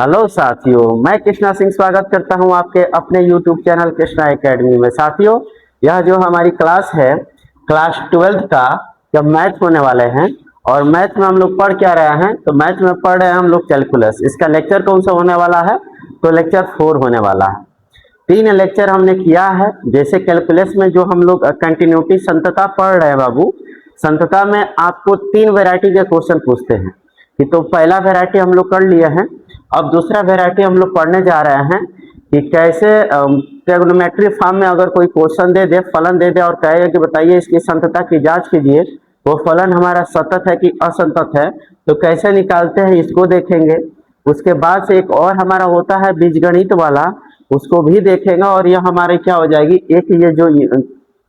Hello साथियों, मैं कृष्णा सिंह स्वागत करता हूं आपके अपने YouTube चैनल कृष्णा एकेडमी में। साथियों, यह जो हमारी क्लास है, क्लास 12th का जब मैथ होने वाले हैं और मैथ में हम लोग पढ़ क्या रहे हैं, तो मैथ में पढ़ रहे हैं हम लोग कैलकुलस। इसका लेक्चर कौन सा होने वाला है, तो लेक्चर 4 होने वाला है। 3 लेक्चर हमने किया है। जैसे कैलकुलस में जो हम लोग कंटिन्यूटी संतता पढ़ रहे हैं बाबू, संतता में आपको 3 वैरायटी के क्वेश्चन पूछते हैं कि तो पहला वैरायटी हम लोग कर लिए हैं। अब दूसरा वैरायटी हम लोग पढ़ने जा रहे हैं कि कैसे ट्रिग्नोमेट्री फॉर्म में अगर कोई क्वेश्चन दे दे, फलन दे दे और कहेगा कि बताइए इसकी संतता की जांच कीजिए, वो फलन हमारा सतत है कि असंतत है, तो कैसे निकालते हैं इसको देखेंगे। उसके बाद से एक और हमारा होता है बीजगणित वाला, उसको भी देखेंगे और यह हमारे क्या हो जाएगी, एक ये जो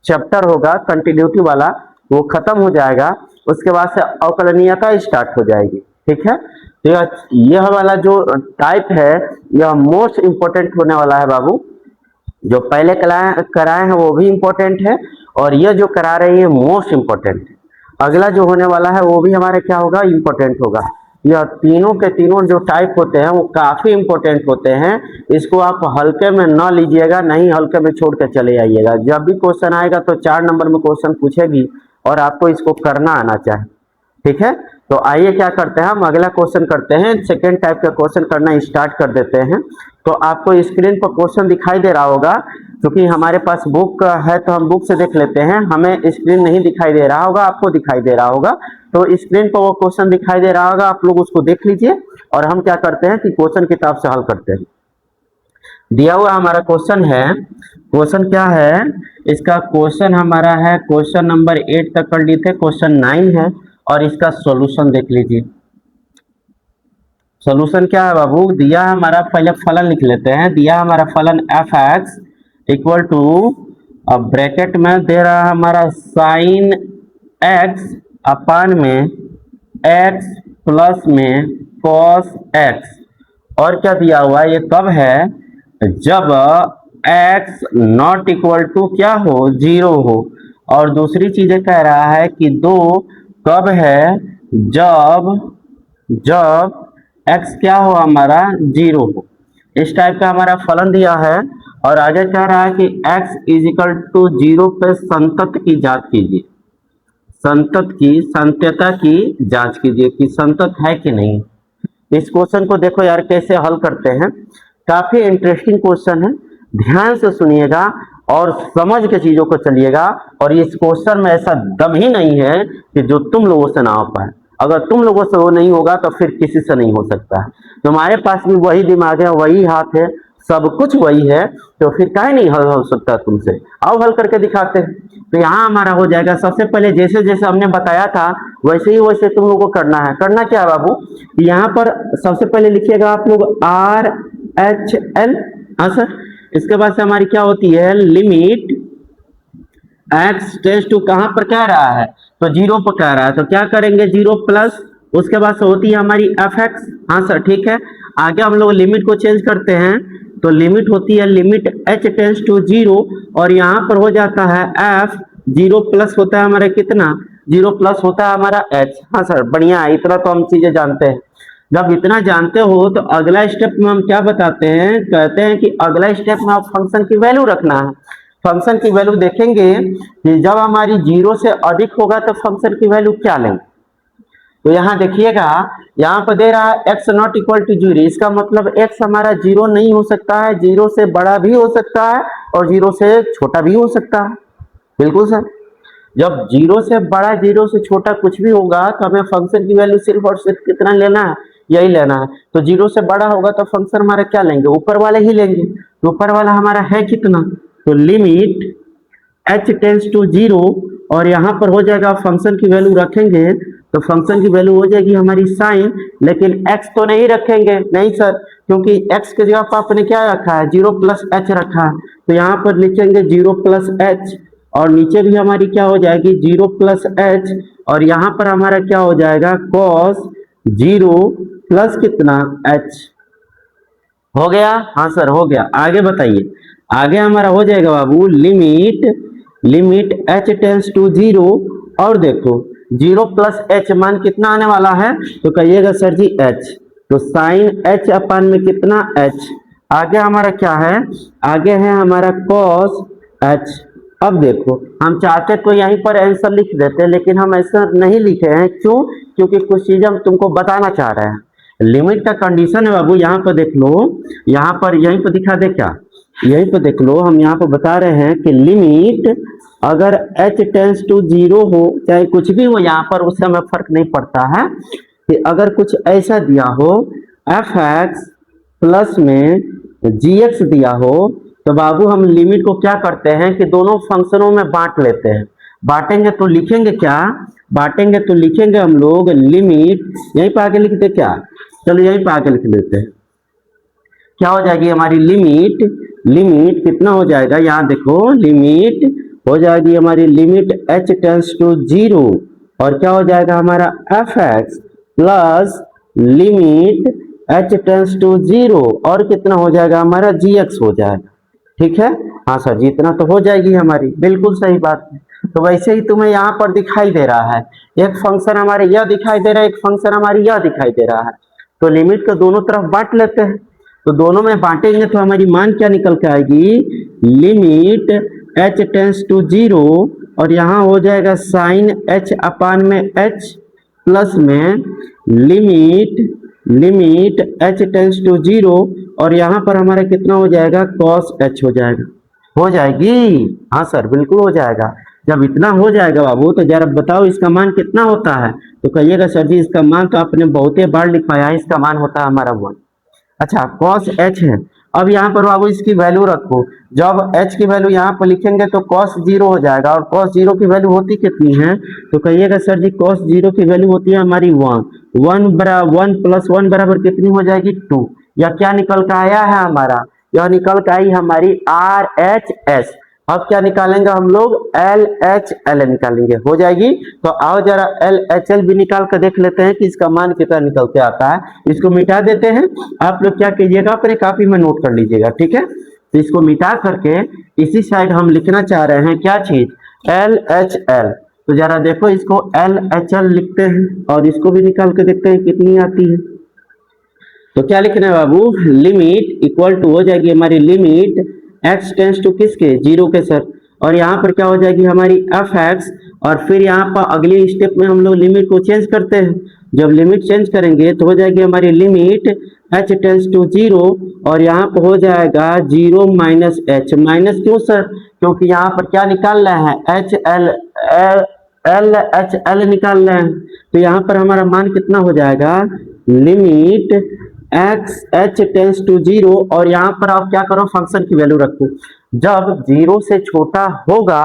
चैप्टर होगा कंटिन्यूटी वाला वो खत्म हो जाएगा। उसके बाद से अवकलनीयता स्टार्ट हो जाएगी। ठीक है, तो यह वाला जो टाइप है यह मोस्ट इंपोर्टेंट होने वाला है बाबू। जो पहले कराए हैं वो भी इंपॉर्टेंट है और यह जो करा रहे हैं मोस्ट इंपॉर्टेंट है। अगला जो होने वाला है वो भी हमारे क्या होगा, इंपॉर्टेंट होगा। यह तीनों के तीनों जो टाइप होते हैं वो काफी इंपॉर्टेंट होते हैं। इसको आप हल्के में न लीजिएगा, नहीं हल्के में छोड़ के चले आइएगा। जब भी क्वेश्चन आएगा तो 4 नंबर में क्वेश्चन पूछेगी और आपको इसको करना आना चाहिए। ठीक है, तो आइए क्या करते हैं, हम अगला क्वेश्चन करते हैं। सेकेंड टाइप का क्वेश्चन करना स्टार्ट कर देते हैं। तो आपको स्क्रीन पर क्वेश्चन दिखाई दे रहा होगा, क्योंकि हमारे पास बुक है तो हम बुक से देख लेते हैं। हमें स्क्रीन नहीं दिखाई दे रहा होगा, आपको दिखाई दे रहा होगा। तो स्क्रीन पर वो क्वेश्चन दिखाई दे रहा होगा, आप लोग उसको देख लीजिए और हम क्या करते हैं कि क्वेश्चन किताब से हल करते हैं। दिया हुआ हमारा क्वेश्चन है, क्वेश्चन क्या है इसका, क्वेश्चन हमारा है क्वेश्चन नंबर 8 तक कर लिए थे, क्वेश्चन 9 है और इसका सॉल्यूशन देख लीजिए। सॉल्यूशन क्या है बाबू, दिया हमारा, पहले फलन लिख लेते हैं। दिया हमारा फलन एफ एक्स इक्वल टू, अब ब्रैकेट में दे रहा हमारा साइन एक्स अपान में एक्स प्लस में कॉस एक्स, और क्या दिया हुआ ये कब है, जब एक्स नॉट इक्वल टू क्या हो, 0 हो। और दूसरी चीजें कह रहा है कि 2 कब है, जब x क्या हो हमारा 0 हो। इस टाइप का हमारा फलन दिया है और आगे कह रहा है कि x इज इक्वल टू 0 पे संतत की जांच कीजिए। संतत की, संत्यता की जांच कीजिए कि संतत है कि नहीं। इस क्वेश्चन को देखो यार कैसे हल करते हैं, काफी इंटरेस्टिंग क्वेश्चन है। ध्यान से सुनिएगा और समझ के चीजों को चलिएगा। और इस क्वेश्चन में ऐसा दम ही नहीं है कि जो तुम लोगों से ना हो पाए। अगर तुम लोगों से वो नहीं होगा तो फिर किसी से नहीं हो सकता है। तुम्हारे पास भी वही दिमाग है, वही हाथ है, सब कुछ वही है, तो फिर काहे नहीं हल हो सकता तुमसे। आओ हल करके दिखाते हैं। तो यहाँ हमारा हो जाएगा, सबसे पहले जैसे जैसे हमने बताया था वैसे ही वैसे तुम लोगों को करना है। करना क्या है बाबू, यहाँ पर सबसे पहले लिखिएगा आप लोग RHL। हाँ सर, इसके बाद से हमारी क्या होती है, लिमिट x टेंड्स टू, कहां पर कह रहा है, तो 0 पर कह रहा है, तो क्या करेंगे 0 प्लस, उसके बाद से होती है हमारी fx। हाँ सर ठीक है, आगे हम लोग लिमिट को चेंज करते हैं तो लिमिट होती है लिमिट h टेंड्स टू 0 और यहाँ पर हो जाता है f। 0 प्लस होता है हमारा कितना, 0 प्लस होता है हमारा h। हाँ सर बढ़िया है, इतना तो हम चीजें जानते हैं। जब इतना जानते हो तो अगला स्टेप में हम क्या बताते हैं, कहते हैं कि अगला स्टेप में आप फंक्शन की वैल्यू रखना है। फंक्शन की वैल्यू देखेंगे कि जब हमारी 0 से अधिक होगा तो फंक्शन की वैल्यू क्या लेंगे। तो यहाँ देखिएगा, यहाँ पर दे रहा है x नॉट इक्वल टू 0, इसका मतलब x हमारा 0 नहीं हो सकता है, 0 से बड़ा भी हो सकता है और 0 से छोटा भी हो सकता है। बिल्कुल सर, जब 0 से बड़ा 0 से छोटा कुछ भी होगा तो हमें फंक्शन की वैल्यू सिर्फ और सिर्फ कितना लेना है, यही लेना है। तो 0 से बड़ा होगा तो फंक्शन हमारा क्या लेंगे, ऊपर वाले ही लेंगे। तो ऊपर वाला हमारा है कितना, तो लिमिट h टेंड्स टू 0 और यहाँ पर हो जाएगा फंक्शन की वैल्यू रखेंगे तो फंक्शन की वैल्यू हो जाएगी हमारी साइन, लेकिन x तो नहीं रखेंगे, नहीं सर, क्योंकि x के जगह पर आपने क्या रखा है, 0 प्लस h रखा है। तो यहाँ पर लिखेंगे 0 प्लस h और नीचे भी हमारी क्या हो जाएगी 0 प्लस h और यहाँ पर हमारा क्या हो जाएगा cos 0 प्लस कितना h। हो गया, हाँ सर हो गया। आगे बताइए, आगे हमारा हो जाएगा बाबू लिमिट h टेंड्स टू 0 और देखो 0 प्लस h मान कितना आने वाला है, तो कहिएगा सर जी h। तो साइन एच अपान में कितना एच, आगे हमारा क्या है, आगे है हमारा कॉस एच। अब देखो हम चाहते तो यहीं पर आंसर लिख देते, लेकिन हम ऐसा नहीं लिखे हैं, क्यों, क्योंकि कुछ चीजें हम तुमको बताना चाह रहे हैं। लिमिट का कंडीशन है बाबू, यहाँ पर देख लो, यहाँ पर यहीं पर दिखा दे क्या, यहीं पर देख लो, हम यहाँ पर बता रहे हैं कि लिमिट अगर h टेंस टू 0 हो, चाहे कुछ भी हो यहाँ पर, उससे हमें फर्क नहीं पड़ता है, कि अगर कुछ ऐसा दिया हो एफ एक्स प्लस में जी एक्स दिया हो, तो बाबू हम लिमिट को क्या करते हैं कि दोनों फंक्शनों में बांट लेते हैं। बांटेंगे तो लिखेंगे क्या, बांटेंगे तो लिखेंगे हम लोग लिमिट, यहीं पर आगे लिखते क्या, चलो यहीं पर आगे लिख लेते हैं, क्या हो जाएगी हमारी लिमिट, लिमिट कितना हो जाएगा, यहाँ देखो लिमिट हो जाएगी हमारी लिमिट h टेंस टू 0, और क्या हो जाएगा हमारा f x plus limit h tends to 0, और कितना हो जाएगा हमारा gx हो जाएगा। ठीक है, हाँ सर जी, इतना तो हो जाएगी हमारी, बिल्कुल सही बात है। तो वैसे ही तुम्हें यहाँ पर दिखाई दे रहा है, एक फंक्शन हमारे यह दिखाई दे रहा है, एक फंक्शन हमारी यह दिखाई दे रहा है, तो लिमिट को दोनों तरफ बांट लेते हैं। तो दोनों में बांटेंगे तो हमारी मान क्या निकल के आएगी, लिमिट h टेंस टू 0, और यहाँ हो जाएगा साइन h अपान में h प्लस में लिमिट h टेंस टू 0, और यहाँ पर हमारा कितना हो जाएगा cos h हो जाएगा, हो जाएगी, हाँ सर बिल्कुल हो जाएगा। जब इतना हो जाएगा बाबू, तो जरा बताओ इसका मान कितना होता है, तो कहिएगा सर जी इसका मान तो आपने बहुते बार लिखवाया है, इसका मान होता है हमारा 1। अच्छा cos h है, अब यहाँ पर बाबू इसकी वैल्यू रखो, जब h की वैल्यू यहाँ पर लिखेंगे तो cos 0 हो जाएगा, और cos 0 की वैल्यू होती कितनी है, तो कहिएगा सर जी cos 0 की वैल्यू होती है हमारी 1 प्लस 1 बराबर कितनी हो जाएगी 2, या क्या निकल कर आया है हमारा, यह निकल कर आई हमारी RHS। अब क्या निकालेंगे हम लोग, LHL निकालेंगे, हो जाएगी। तो आओ जरा LHL भी निकाल कर देख लेते हैं कि इसका मान कितना निकल के आता है। इसको मिटा देते हैं, आप लोग क्या कीजिएगा अपने कॉपी में नोट कर लीजिएगा, ठीक है। तो इसको मिटा करके इसी साइड हम लिखना चाह रहे हैं क्या चीज, LHL। तो जरा देखो इसको LHL लिखते हैं, और इसको भी निकाल के देखते हैं कितनी आती है। तो क्या लिखना है बाबू, लिमिट इक्वल टू हो जाएगी हमारी लिमिट x टेंस टू किसके, 0 के सर, और यहाँ पर क्या हो जाएगी हमारी एफ एक्स, और फिर यहाँ पर अगली स्टेप में हम लोग लिमिट को चेंज करते हैं। जब लिमिट चेंज करेंगे तो हो जाएगी हमारी लिमिट h टेंस टू 0, और यहाँ पर हो जाएगा 0 माइनस h, माइनस क्यों सर, क्योंकि यहाँ पर क्या निकाल रहे हैं, LHL निकाल रहे हैं। तो यहाँ पर हमारा मान कितना हो जाएगा, लिमिट h टेंस टू 0, और यहाँ पर आप क्या करो, फंक्शन की वैल्यू रखो, जब 0 से छोटा होगा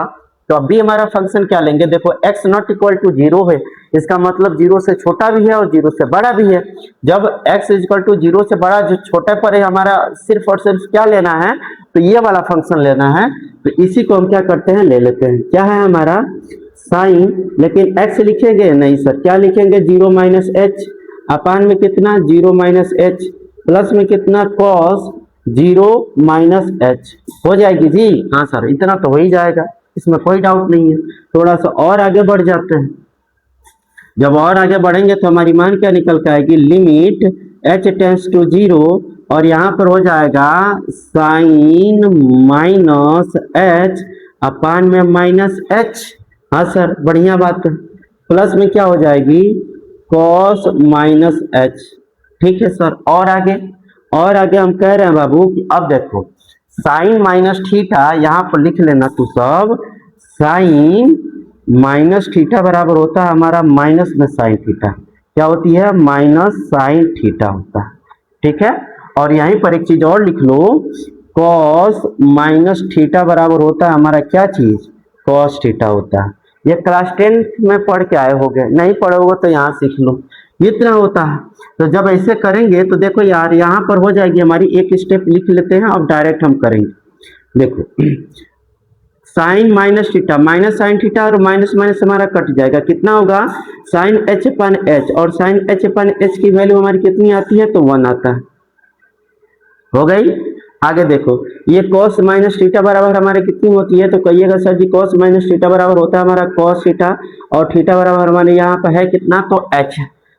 तो अभी हमारा फंक्शन क्या लेंगे, देखो x नॉट इक्वल टू 0 है, इसका मतलब 0 से छोटा भी है और 0 से बड़ा भी है। जब x इक्वल टू 0 से बड़ा, जो छोटे पर है हमारा सिर्फ और सिर्फ क्या लेना है, तो ये वाला फंक्शन लेना है। तो इसी को हम क्या करते हैं, ले लेते हैं, क्या है हमारा साइन, लेकिन x लिखेंगे नहीं सर, क्या लिखेंगे 0 माइनस h अपान में कितना 0 माइनस h प्लस में कितना cos 0 माइनस h, हो जाएगी जी, हाँ सर इतना तो हो ही जाएगा, इसमें कोई डाउट नहीं है। थोड़ा सा और आगे बढ़ जाते हैं, जब और आगे बढ़ेंगे तो हमारी मान क्या निकल के आएगी, लिमिट h टेंस टू 0, और यहाँ पर हो जाएगा साइन माइनस h अपान में माइनस h, हाँ सर बढ़िया बात है, प्लस में क्या हो जाएगी cos माइनस h, ठीक है सर। और आगे हम कह रहे हैं बाबू कि अब देखो साइन माइनस थीटा, यहाँ पर लिख लेना तू सब, साइन माइनस थीटा बराबर होता है हमारा माइनस में साइन थीटा, क्या होती है, माइनस साइन थीटा होता है, ठीक है। और यहीं पर एक चीज और लिख लो, cos माइनस थीटा बराबर होता है हमारा क्या चीज, cos थीटा होता है। ये क्लास 10 में पढ़ के आए होगे, नहीं पढ़े होगे तो यहाँ सीख लो, इतना होता है। तो जब ऐसे करेंगे तो देखो यार यहाँ पर हो जाएगी हमारी, एक स्टेप लिख लेते हैं, अब डायरेक्ट हम करेंगे। देखो sine minus theta, minus sine theta, और माइनस माइनस हमारा कट जाएगा, कितना होगा साइन h अपन h, और साइन h अपन h की वैल्यू हमारी कितनी आती है, तो 1 आता है, हो गई। आगे देखो ये cos माइनस थीटा बराबर हमारे कितनी होती है, तो कहिएगा सर जी cos माइनस थीटा बराबर होता है हमारा cos थीटा, और थीटा बराबर हमारे यहाँ पर है कितना, तो h,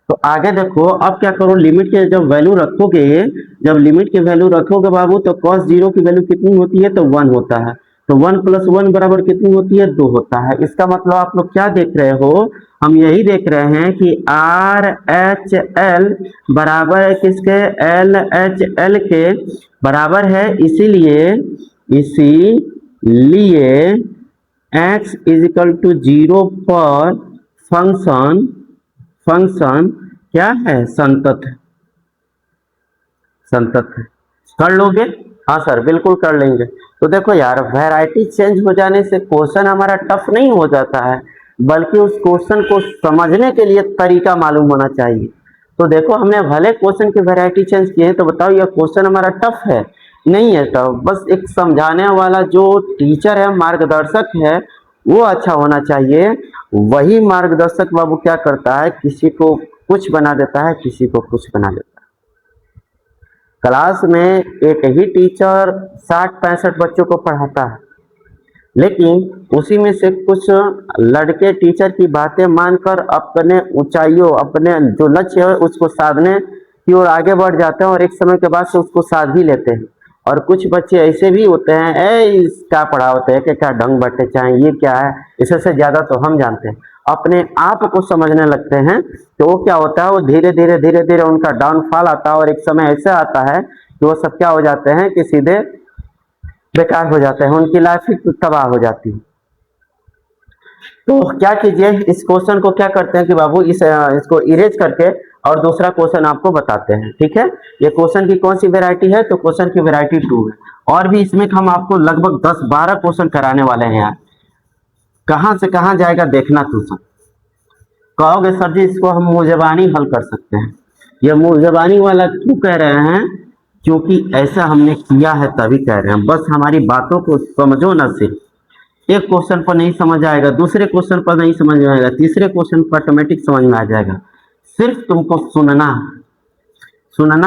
तो आगे देखो, अब क्या करो, लिमिट के जब वैल्यू रखोगे, जब लिमिट की वैल्यू रखोगे बाबू, तो cos 0 की वैल्यू कितनी होती है, तो 1 होता है। तो 1 प्लस 1 बराबर कितनी होती है, 2 होता है। इसका मतलब आप लोग क्या देख रहे हो, हम यही देख रहे हैं कि आर एच एल बराबर है किसके, एल एच एल के बराबर है। इसीलिए x इजिकल टू 0 पर फंक्शन क्या है, संतत कर लोगे। हाँ सर बिल्कुल कर लेंगे। तो देखो यार, वैरायटी चेंज हो जाने से क्वेश्चन हमारा टफ नहीं हो जाता है, बल्कि उस क्वेश्चन को समझने के लिए तरीका मालूम होना चाहिए। तो देखो, हमने भले क्वेश्चन की वैरायटी चेंज की है, तो बताओ यह क्वेश्चन हमारा टफ है, नहीं है टफ। बस एक समझाने वाला जो टीचर है, मार्गदर्शक है, वो अच्छा होना चाहिए। वही मार्गदर्शक बाबू क्या करता है, किसी को कुछ बना देता है, किसी को कुछ बना देता है। क्लास में एक ही टीचर 60-65 बच्चों को पढ़ाता है, लेकिन उसी में से कुछ लड़के टीचर की बातें मानकर अपने ऊंचाइयों, अपने जो लक्ष्य है उसको साधने की ओर आगे बढ़ जाते हैं, और एक समय के बाद से उसको साध भी लेते हैं। और कुछ बच्चे ऐसे भी होते हैं, इसका पढ़ा होते हैं कि क्या ढंग बटे, चाहे ये क्या है, इससे ज्यादा तो हम जानते हैं, अपने आप को समझने लगते हैं। तो वो क्या होता है, वो धीरे धीरे उनका डाउनफॉल आता है, और एक समय ऐसा आता है कि वो सब क्या हो जाते हैं कि सीधे बेकार हो जाते हैं, उनकी लाइफ ही तबाह हो जाती है। तो क्या कीजिए, इस क्वेश्चन को क्या करते हैं कि बाबू इसको इरेज करके और दूसरा क्वेश्चन आपको बताते हैं, ठीक है। ये क्वेश्चन की कौन सी वैरायटी है, तो क्वेश्चन की वैरायटी 2 है। और भी इसमें हम आपको लगभग 10-12 क्वेश्चन कराने वाले हैं यार, कहां से कहां जाएगा देखना तू सब। कहोगे सर जी इसको हम मुंहजबानी हल कर सकते हैं। ये मुंहजबानी वाला क्यों कह रहे हैं, क्योंकि ऐसा हमने किया है तभी कह रहे हैं। बस हमारी बातों को समझो ना, सिर्फ एक क्वेश्चन पर नहीं समझ आएगा, दूसरे क्वेश्चन पर नहीं समझ में आएगा, तीसरे क्वेश्चन पर ऑटोमेटिक समझ में आ जाएगा। सिर्फ तुमको सुनना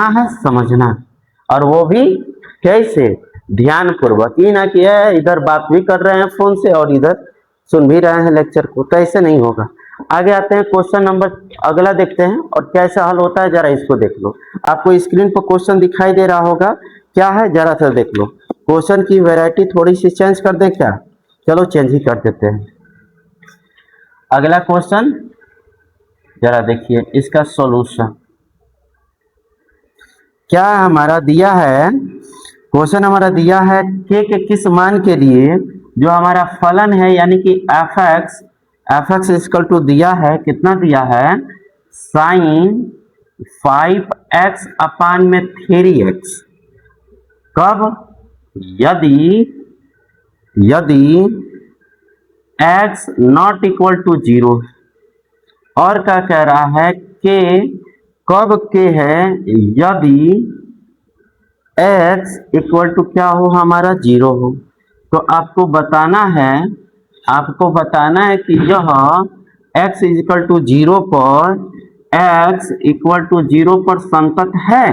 है, समझना, और वो भी कैसे, ध्यान पूर्वक। ये ना कि इधर बात भी कर रहे हैं फोन से और इधर सुन भी रहे हैं लेक्चर को, तो ऐसे नहीं होगा। आगे आते हैं, क्वेश्चन नंबर अगला देखते हैं और कैसा हल होता है, जरा इसको देख लो। आपको स्क्रीन पर क्वेश्चन दिखाई दे रहा होगा, क्या है जरा सा देख लो। क्वेश्चन की वैरायटी थोड़ी सी चेंज कर दें क्या, चलो चेंज ही कर देते हैं। अगला क्वेश्चन जरा देखिए, इसका सॉल्यूशन क्या हमारा दिया है। क्वेश्चन हमारा दिया है के किस मान के लिए जो हमारा फलन है, यानी कि एफ एक्स इक्वल टू दिया है, कितना दिया है, साइन 5x अपान में 3x। कब, यदि x नॉट इक्वल टू 0। और क्या कह रहा है, के कब के है, यदि x इक्वल टू क्या हो, हमारा 0 हो। तो आपको बताना है कि यह x इक्वल टू 0 पर, x इक्वल टू 0 पर संतत है,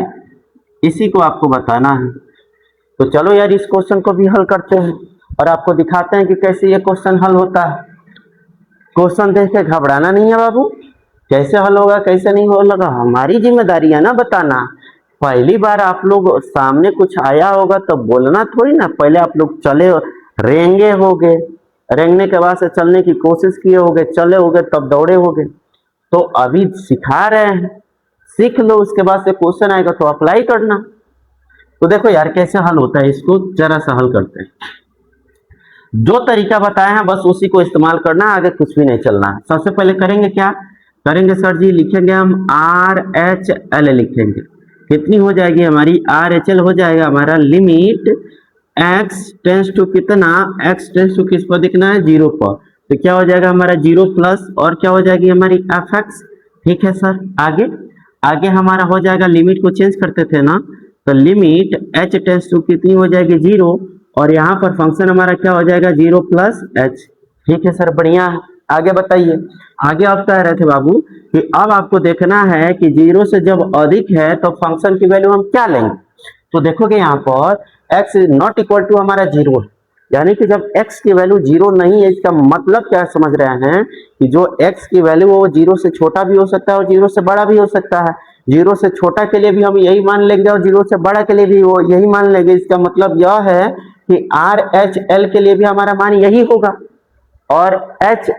इसी को आपको बताना है। तो चलो यार, इस क्वेश्चन को भी हल करते हैं और आपको दिखाते हैं कि कैसे ये क्वेश्चन हल होता है। क्वेश्चन देख के घबराना नहीं है बाबू, कैसे हल होगा कैसे नहीं होगा हमारी जिम्मेदारी है ना बताना। पहली बार आप लोग सामने कुछ आया होगा तो बोलना थोड़ी ना, पहले आप लोग चले रेंगे होगे, रेंगने के बाद से चलने की कोशिश किए होगे, चले होगे तब दौड़े होगे। तो अभी सिखा रहे हैं, सीख लो, उसके बाद से क्वेश्चन आएगा तो अप्लाई करना। तो देखो यार कैसे हल होता है, इसको जरा सा हल करते हैं। जो तरीका बताया है बस उसी को इस्तेमाल करना, आगे कुछ भी नहीं चलना है। सबसे पहले करेंगे क्या करेंगे सर जी, लिखेंगे हम आर एच एल लिखेंगे। कितनी हो जाएगी हमारी, आर एच एल हो जाएगा हमारा, लिमिट एक्स टेंस टू कितना, एक्स टेंस टू किस पर दिखना है, 0 पर। तो क्या हो जाएगा हमारा 0 प्लस और क्या हो जाएगी हमारी एफ एक्स। ठीक है सर, आगे हमारा हो जाएगा, लिमिट को चेंज करते थे ना, तो लिमिट एच टेंस टू कितनी हो जाएगी 0, और यहाँ पर फंक्शन हमारा क्या हो जाएगा 0 प्लस एच। ठीक है सर, बढ़िया है। आगे बताइए, आगे आप कह रहे थे बाबू कि अब आपको देखना है कि 0 से जब अधिक है तो फंक्शन की वैल्यू हम क्या लेंगे। तो देखोगे यहाँ पर x नॉट इक्वल टू हमारा 0 है, यानी कि जब x की वैल्यू 0 नहीं है, इसका मतलब क्या समझ रहे हैं कि जो x की वैल्यू वो 0 से छोटा भी हो सकता है और 0 से बड़ा भी हो सकता है। 0 से छोटा के लिए भी हम यही मान लेंगे और 0 से बड़ा के लिए भी वो यही मान लेंगे। इसका मतलब यह है कि आर एच एल के लिए भी हमारा मान यही होगा और एच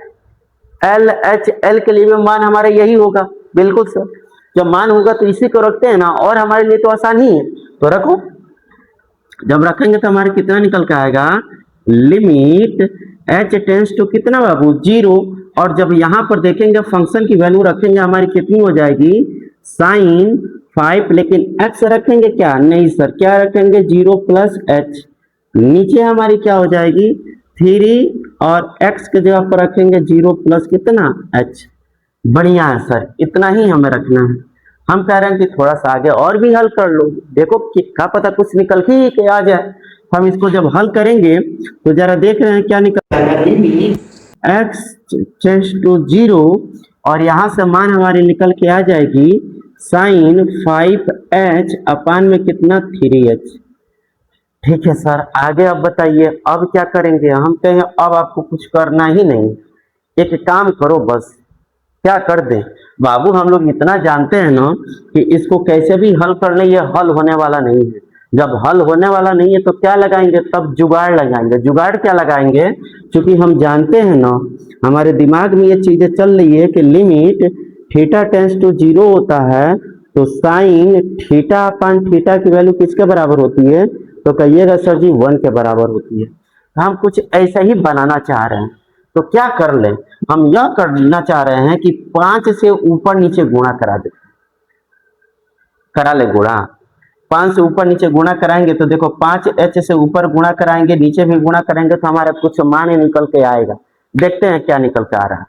एल के लिए भी मान हमारा यही होगा। बिल्कुल सर, जब मान होगा तो इसी को रखते हैं ना, और हमारे लिए तो आसान ही है, तो रखो। जब रखेंगे तो हमारे कितना निकल के आएगा, लिमिट एच टेंस टू कितना बाबू 0, और जब यहां पर देखेंगे फंक्शन की वैल्यू रखेंगे हमारी कितनी हो जाएगी, साइन 5, लेकिन एक्स रखेंगे क्या, नहीं सर, क्या रखेंगे 0 प्लस एच, नीचे हमारी क्या हो जाएगी 3 और एक्स के जगह पर रखेंगे 0 प्लस कितना एच। बढ़िया है सर, इतना ही हमें रखना है। हम कह रहे हैं कि थोड़ा सा आगे और भी हल कर लो, देखो कि क्या पता कुछ निकल ही के आ जाए। हम इसको जब हल करेंगे तो जरा देख रहे हैं क्या निकल आएगा, एक्स टेंड्स टू 0 और यहां से मान हमारी निकल के आ जाएगी साइन 5h अपान में कितना 3h। ठीक है सर, आगे अब बताइए अब क्या करेंगे। हम कहें अब आपको कुछ करना ही नहीं, एक काम करो बस, क्या कर दें बाबू, हम लोग इतना जानते हैं ना कि इसको कैसे भी हल कर ले, ये हल होने वाला नहीं है। जब हल होने वाला नहीं है तो क्या लगाएंगे, तब जुगाड़ लगाएंगे। जुगाड़ क्या लगाएंगे, क्योंकि हम जानते हैं ना, हमारे दिमाग में ये चीजें चल रही है कि लिमिट थीटा टेंस टू 0 होता है तो साइन थीटा अपान थीटा की वैल्यू किसके बराबर होती है, तो कहिएगा सर जी 1 के बराबर होती है। हम कुछ ऐसा ही बनाना चाह रहे हैं, तो क्या कर ले, हम यह करना चाह रहे हैं कि 5 से ऊपर नीचे गुणा करा दे, करा ले गुणा। 5 से ऊपर नीचे गुणा कराएंगे तो देखो 5h से ऊपर गुणा कराएंगे, नीचे भी गुणा करेंगे तो हमारा कुछ मान निकल के आएगा। देखते हैं क्या निकल के आ रहा है।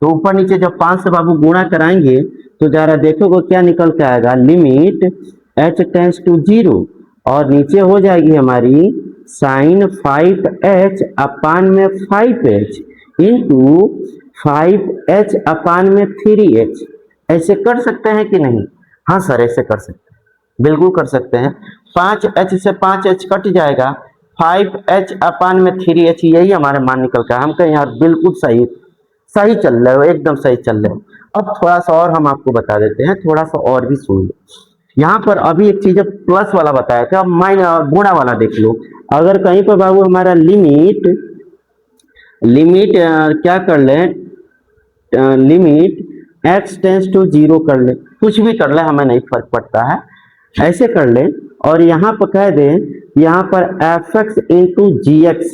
तो ऊपर नीचे जब 5 से बाबू गुणा कराएंगे तो जरा देखोगे क्या निकल के आएगा, लिमिट h टेंस टू 0 और नीचे हो जाएगी हमारी साइन 5h अपान में 5h इंटू 5h अपान में 3h। ऐसे कर सकते हैं कि नहीं, हाँ सर ऐसे कर सकते हैं, बिल्कुल कर सकते हैं। 5h से 5h कट जाएगा, 5h अपान में 3h, यही हमारे मान निकल का। हम कहें यार बिल्कुल सही सही चल रहे हो, एकदम सही चल रहे हो। अब थोड़ा सा और हम आपको बता देते हैं, थोड़ा सा और भी सुन लो। यहाँ पर अभी एक चीज प्लस वाला बताया था, अब गुणा वाला देख लो। अगर कहीं पर बाबू हमारा लिमिट क्या कर ले, लिमिट एक्स टेंस टू 0 कर ले, कुछ भी कर ले हमें नहीं फर्क पड़ता है, ऐसे कर ले और यहाँ पर कह दे यहाँ पर एफ एक्स इंटू जी एक्स,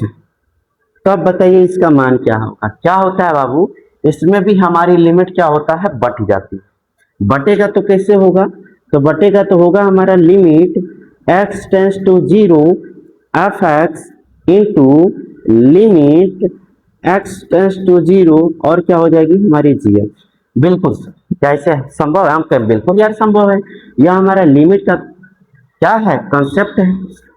तब बताइए इसका मान क्या होगा। क्या होता है बाबू, इसमें भी हमारी लिमिट क्या होता है, बट जाती है। बटेगा तो कैसे होगा, तो बटेगा तो होगा हमारा limit x tends to 0 f x into limit x tends to 0 और क्या हो जाएगी हमारी जी एक्स। बिल्कुल क्या ऐसे संभव है, हम कहें बिल्कुल यार संभव है। यह हमारा लिमिट का क्या है, कंसेप्ट है,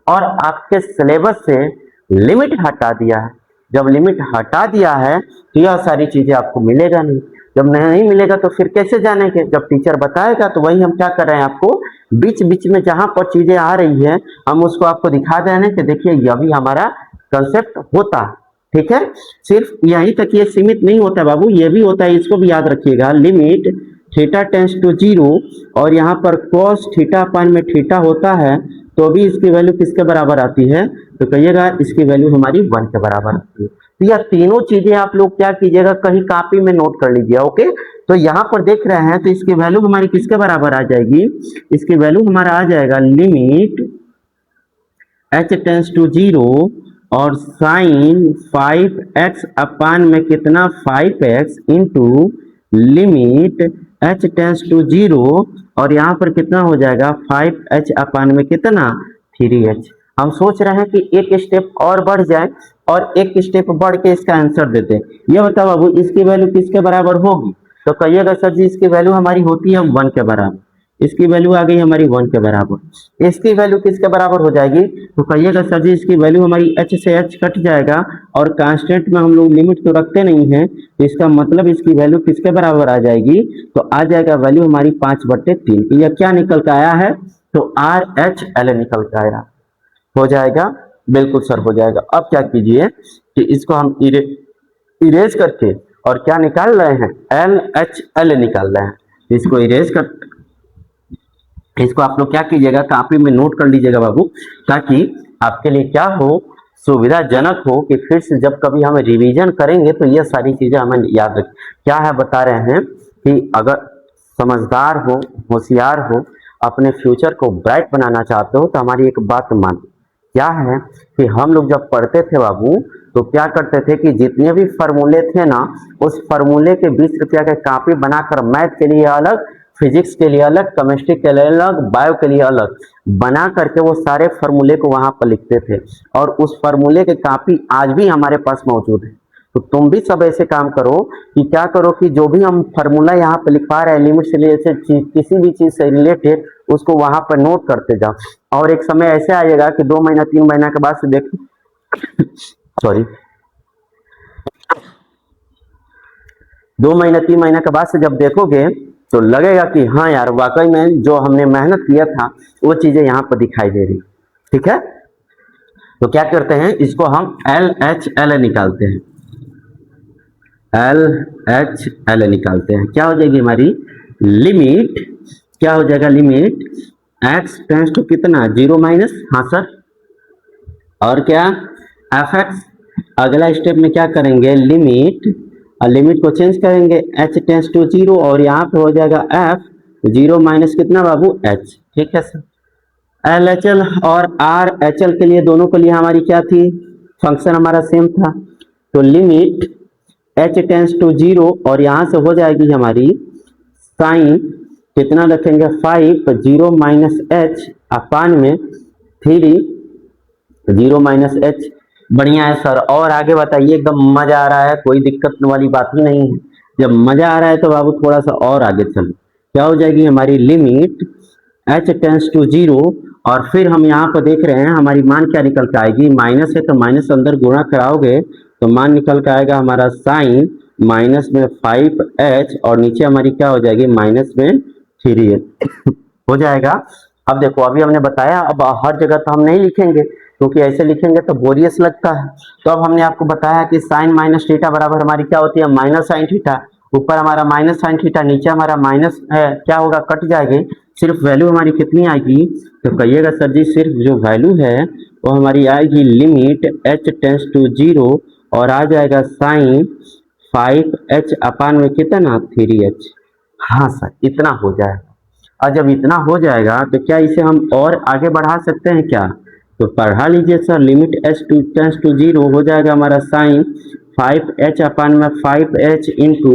और आपके सिलेबस से लिमिट हटा दिया है। जब लिमिट हटा दिया है तो यह सारी चीजें आपको मिलेगा नहीं, जब नहीं मिलेगा तो फिर कैसे जानेंगे, जब टीचर बताएगा। तो वही हम क्या कर रहे हैं, आपको बीच बीच में जहां पर चीजें आ रही है हम उसको आपको दिखा दे रहे हैं कि देखिए यह भी हमारा कंसेप्ट होता है। ठीक है, सिर्फ यहीं तक ये सीमित नहीं होता बाबू, ये भी होता है, इसको भी याद रखिएगा। लिमिट थीटा टेंस टू 0 और यहाँ पर cos थीटा अपान में थीटा होता है तो भी इसकी वैल्यू किसके बराबर आती है, तो कहिएगा इसकी वैल्यू हमारी 1 के बराबर आती है। तो यह तीनों चीजें आप लोग क्या कीजिएगा, कहीं कॉपी में नोट कर लीजिए। ओके, तो यहाँ पर देख रहे हैं तो इसकी वैल्यू हमारी किसके बराबर आ जाएगी, इसकी वैल्यू हमारा आ जाएगा लिमिट h टेंस टू 0 और साइन 5x अपान में कितना 5x into limit h tends to 0 और यहाँ पर कितना हो जाएगा 5h अपान में कितना 3h। हम सोच रहे हैं कि एक स्टेप और बढ़ जाए और एक स्टेप बढ़ के इसका आंसर देते हैं। ये बताओ बाबू इसकी वैल्यू किसके बराबर होगी, तो कहिएगा सर जी इसकी वैल्यू हमारी होती है 1 के बराबर। इसकी वैल्यू आ गई हमारी 1 के बराबर। इसकी वैल्यू किसके बराबर हो जाएगी, तो कहिएगा सर जी इसकी वैल्यू हमारी h से h कट जाएगा और कांस्टेंट में हम लोग लिमिट तो रखते नहीं है, तो इसका मतलब इसकी वैल्यू किसके बराबर आ जाएगी, तो आ जाएगा वैल्यू हमारी 5/3। यह क्या निकल के आया है, तो RH L निकल के आया हो जाएगा बिल्कुल सर हो जाएगा। अब क्या कीजिए कि इसको हम इरेज करके और क्या निकाल रहे हैं, LHL निकाल रहे हैं। इसको इरेज कर, इसको आप लोग क्या कीजिएगा, कॉपी में नोट कर लीजिएगा बाबू, ताकि आपके लिए क्या हो, सुविधाजनक हो कि फिर से जब कभी हम रिवीजन करेंगे तो ये सारी चीजें हमें याद रख। क्या है बता रहे हैं कि अगर समझदार हो, होशियार हो, अपने फ्यूचर को ब्राइट बनाना चाहते हो तो हमारी एक बात मान। क्या है कि हम लोग जब पढ़ते थे बाबू तो क्या करते थे कि जितने भी फार्मूले थे ना, उस फार्मूले के 20 रुपया के कॉपी बनाकर मैथ के लिए अलग, फिजिक्स के लिए अलग, केमिस्ट्री के लिए अलग, बायो के लिए अलग बना करके वो सारे फार्मूले को वहां पर लिखते थे। और उस फार्मूले के कॉपी आज भी हमारे पास मौजूद है। तो तुम भी सब ऐसे काम करो कि क्या करो कि जो भी हम फार्मूला यहाँ पे लिखवा रहे हैं, लिमिट से रिलेटेड चीज, किसी भी चीज से रिलेटेड, उसको वहां पर नोट करते जाओ। और एक समय ऐसे आएगा कि 2 महीना 3 महीना के बाद से देख सॉरी 2 महीना 3 महीना के बाद से जब देखोगे तो लगेगा कि हाँ यार वाकई में जो हमने मेहनत किया था वो चीजें यहाँ पर दिखाई दे रही। ठीक है, तो क्या करते हैं, इसको हम LHL निकालते हैं, LHL निकालते हैं। क्या हो जाएगी हमारी लिमिट, क्या हो जाएगा लिमिट x टेंस टू कितना, 0 माइनस, हाँ सर, और क्या fx। अगला स्टेप में क्या करेंगे, लिमिट, लिमिट को चेंज करेंगे, h टेंस टू 0 और यहाँ पे हो जाएगा f 0 माइनस कितना बाबू, h। ठीक है सर, LHL और RHL के लिए, दोनों के लिए हमारी क्या थी, फंक्शन हमारा सेम था। तो लिमिट h टेंस टू 0 और यहाँ से हो जाएगी हमारी साइन कितना रखेंगे, 5 0 माइनस h अपान में 3 0 माइनस h। बढ़िया है सर, और आगे बताइए, एकदम मजा आ रहा है, कोई दिक्कत वाली बात ही नहीं है। जब मजा आ रहा है तो बाबू थोड़ा सा और आगे चलो। क्या हो जाएगी हमारी लिमिट h टेंस टू 0 और फिर हम यहाँ पर देख रहे हैं हमारी मान क्या निकल के आएगी, माइनस है तो माइनस अंदर गुणा कराओगे तो मान निकल के आएगा हमारा साइन माइनस में 5h और नीचे हमारी क्या हो जाएगी, माइनस में 3h हो जाएगा। अब देखो, अभी हमने बताया, अब हर जगह तो हम नहीं लिखेंगे क्योंकि ऐसे लिखेंगे तो बोरियस लगता है। तो अब हमने आपको बताया कि साइन माइनस थीटा बराबर हमारी क्या होती है, माइनस साइन थीटा। ऊपर हमारा माइनस साइन थीटा, नीचे हमारा माइनस है, क्या होगा, कट जाएगी। सिर्फ वैल्यू हमारी कितनी आएगी, तो कहिएगा सर जी सिर्फ जो वैल्यू है वो हमारी आएगी लिमिट h टेंस टू 0 और आ जाएगा साइन 5h अपान में कितना, 3h। हाँ सर, इतना हो जाएगा। और जब इतना हो जाएगा तो क्या इसे हम और आगे बढ़ा सकते हैं क्या, तो बढ़ा लीजिए sir, limit h tends to 0 हो जाएगा हमारा साइन 5h अपान में 5h इंटू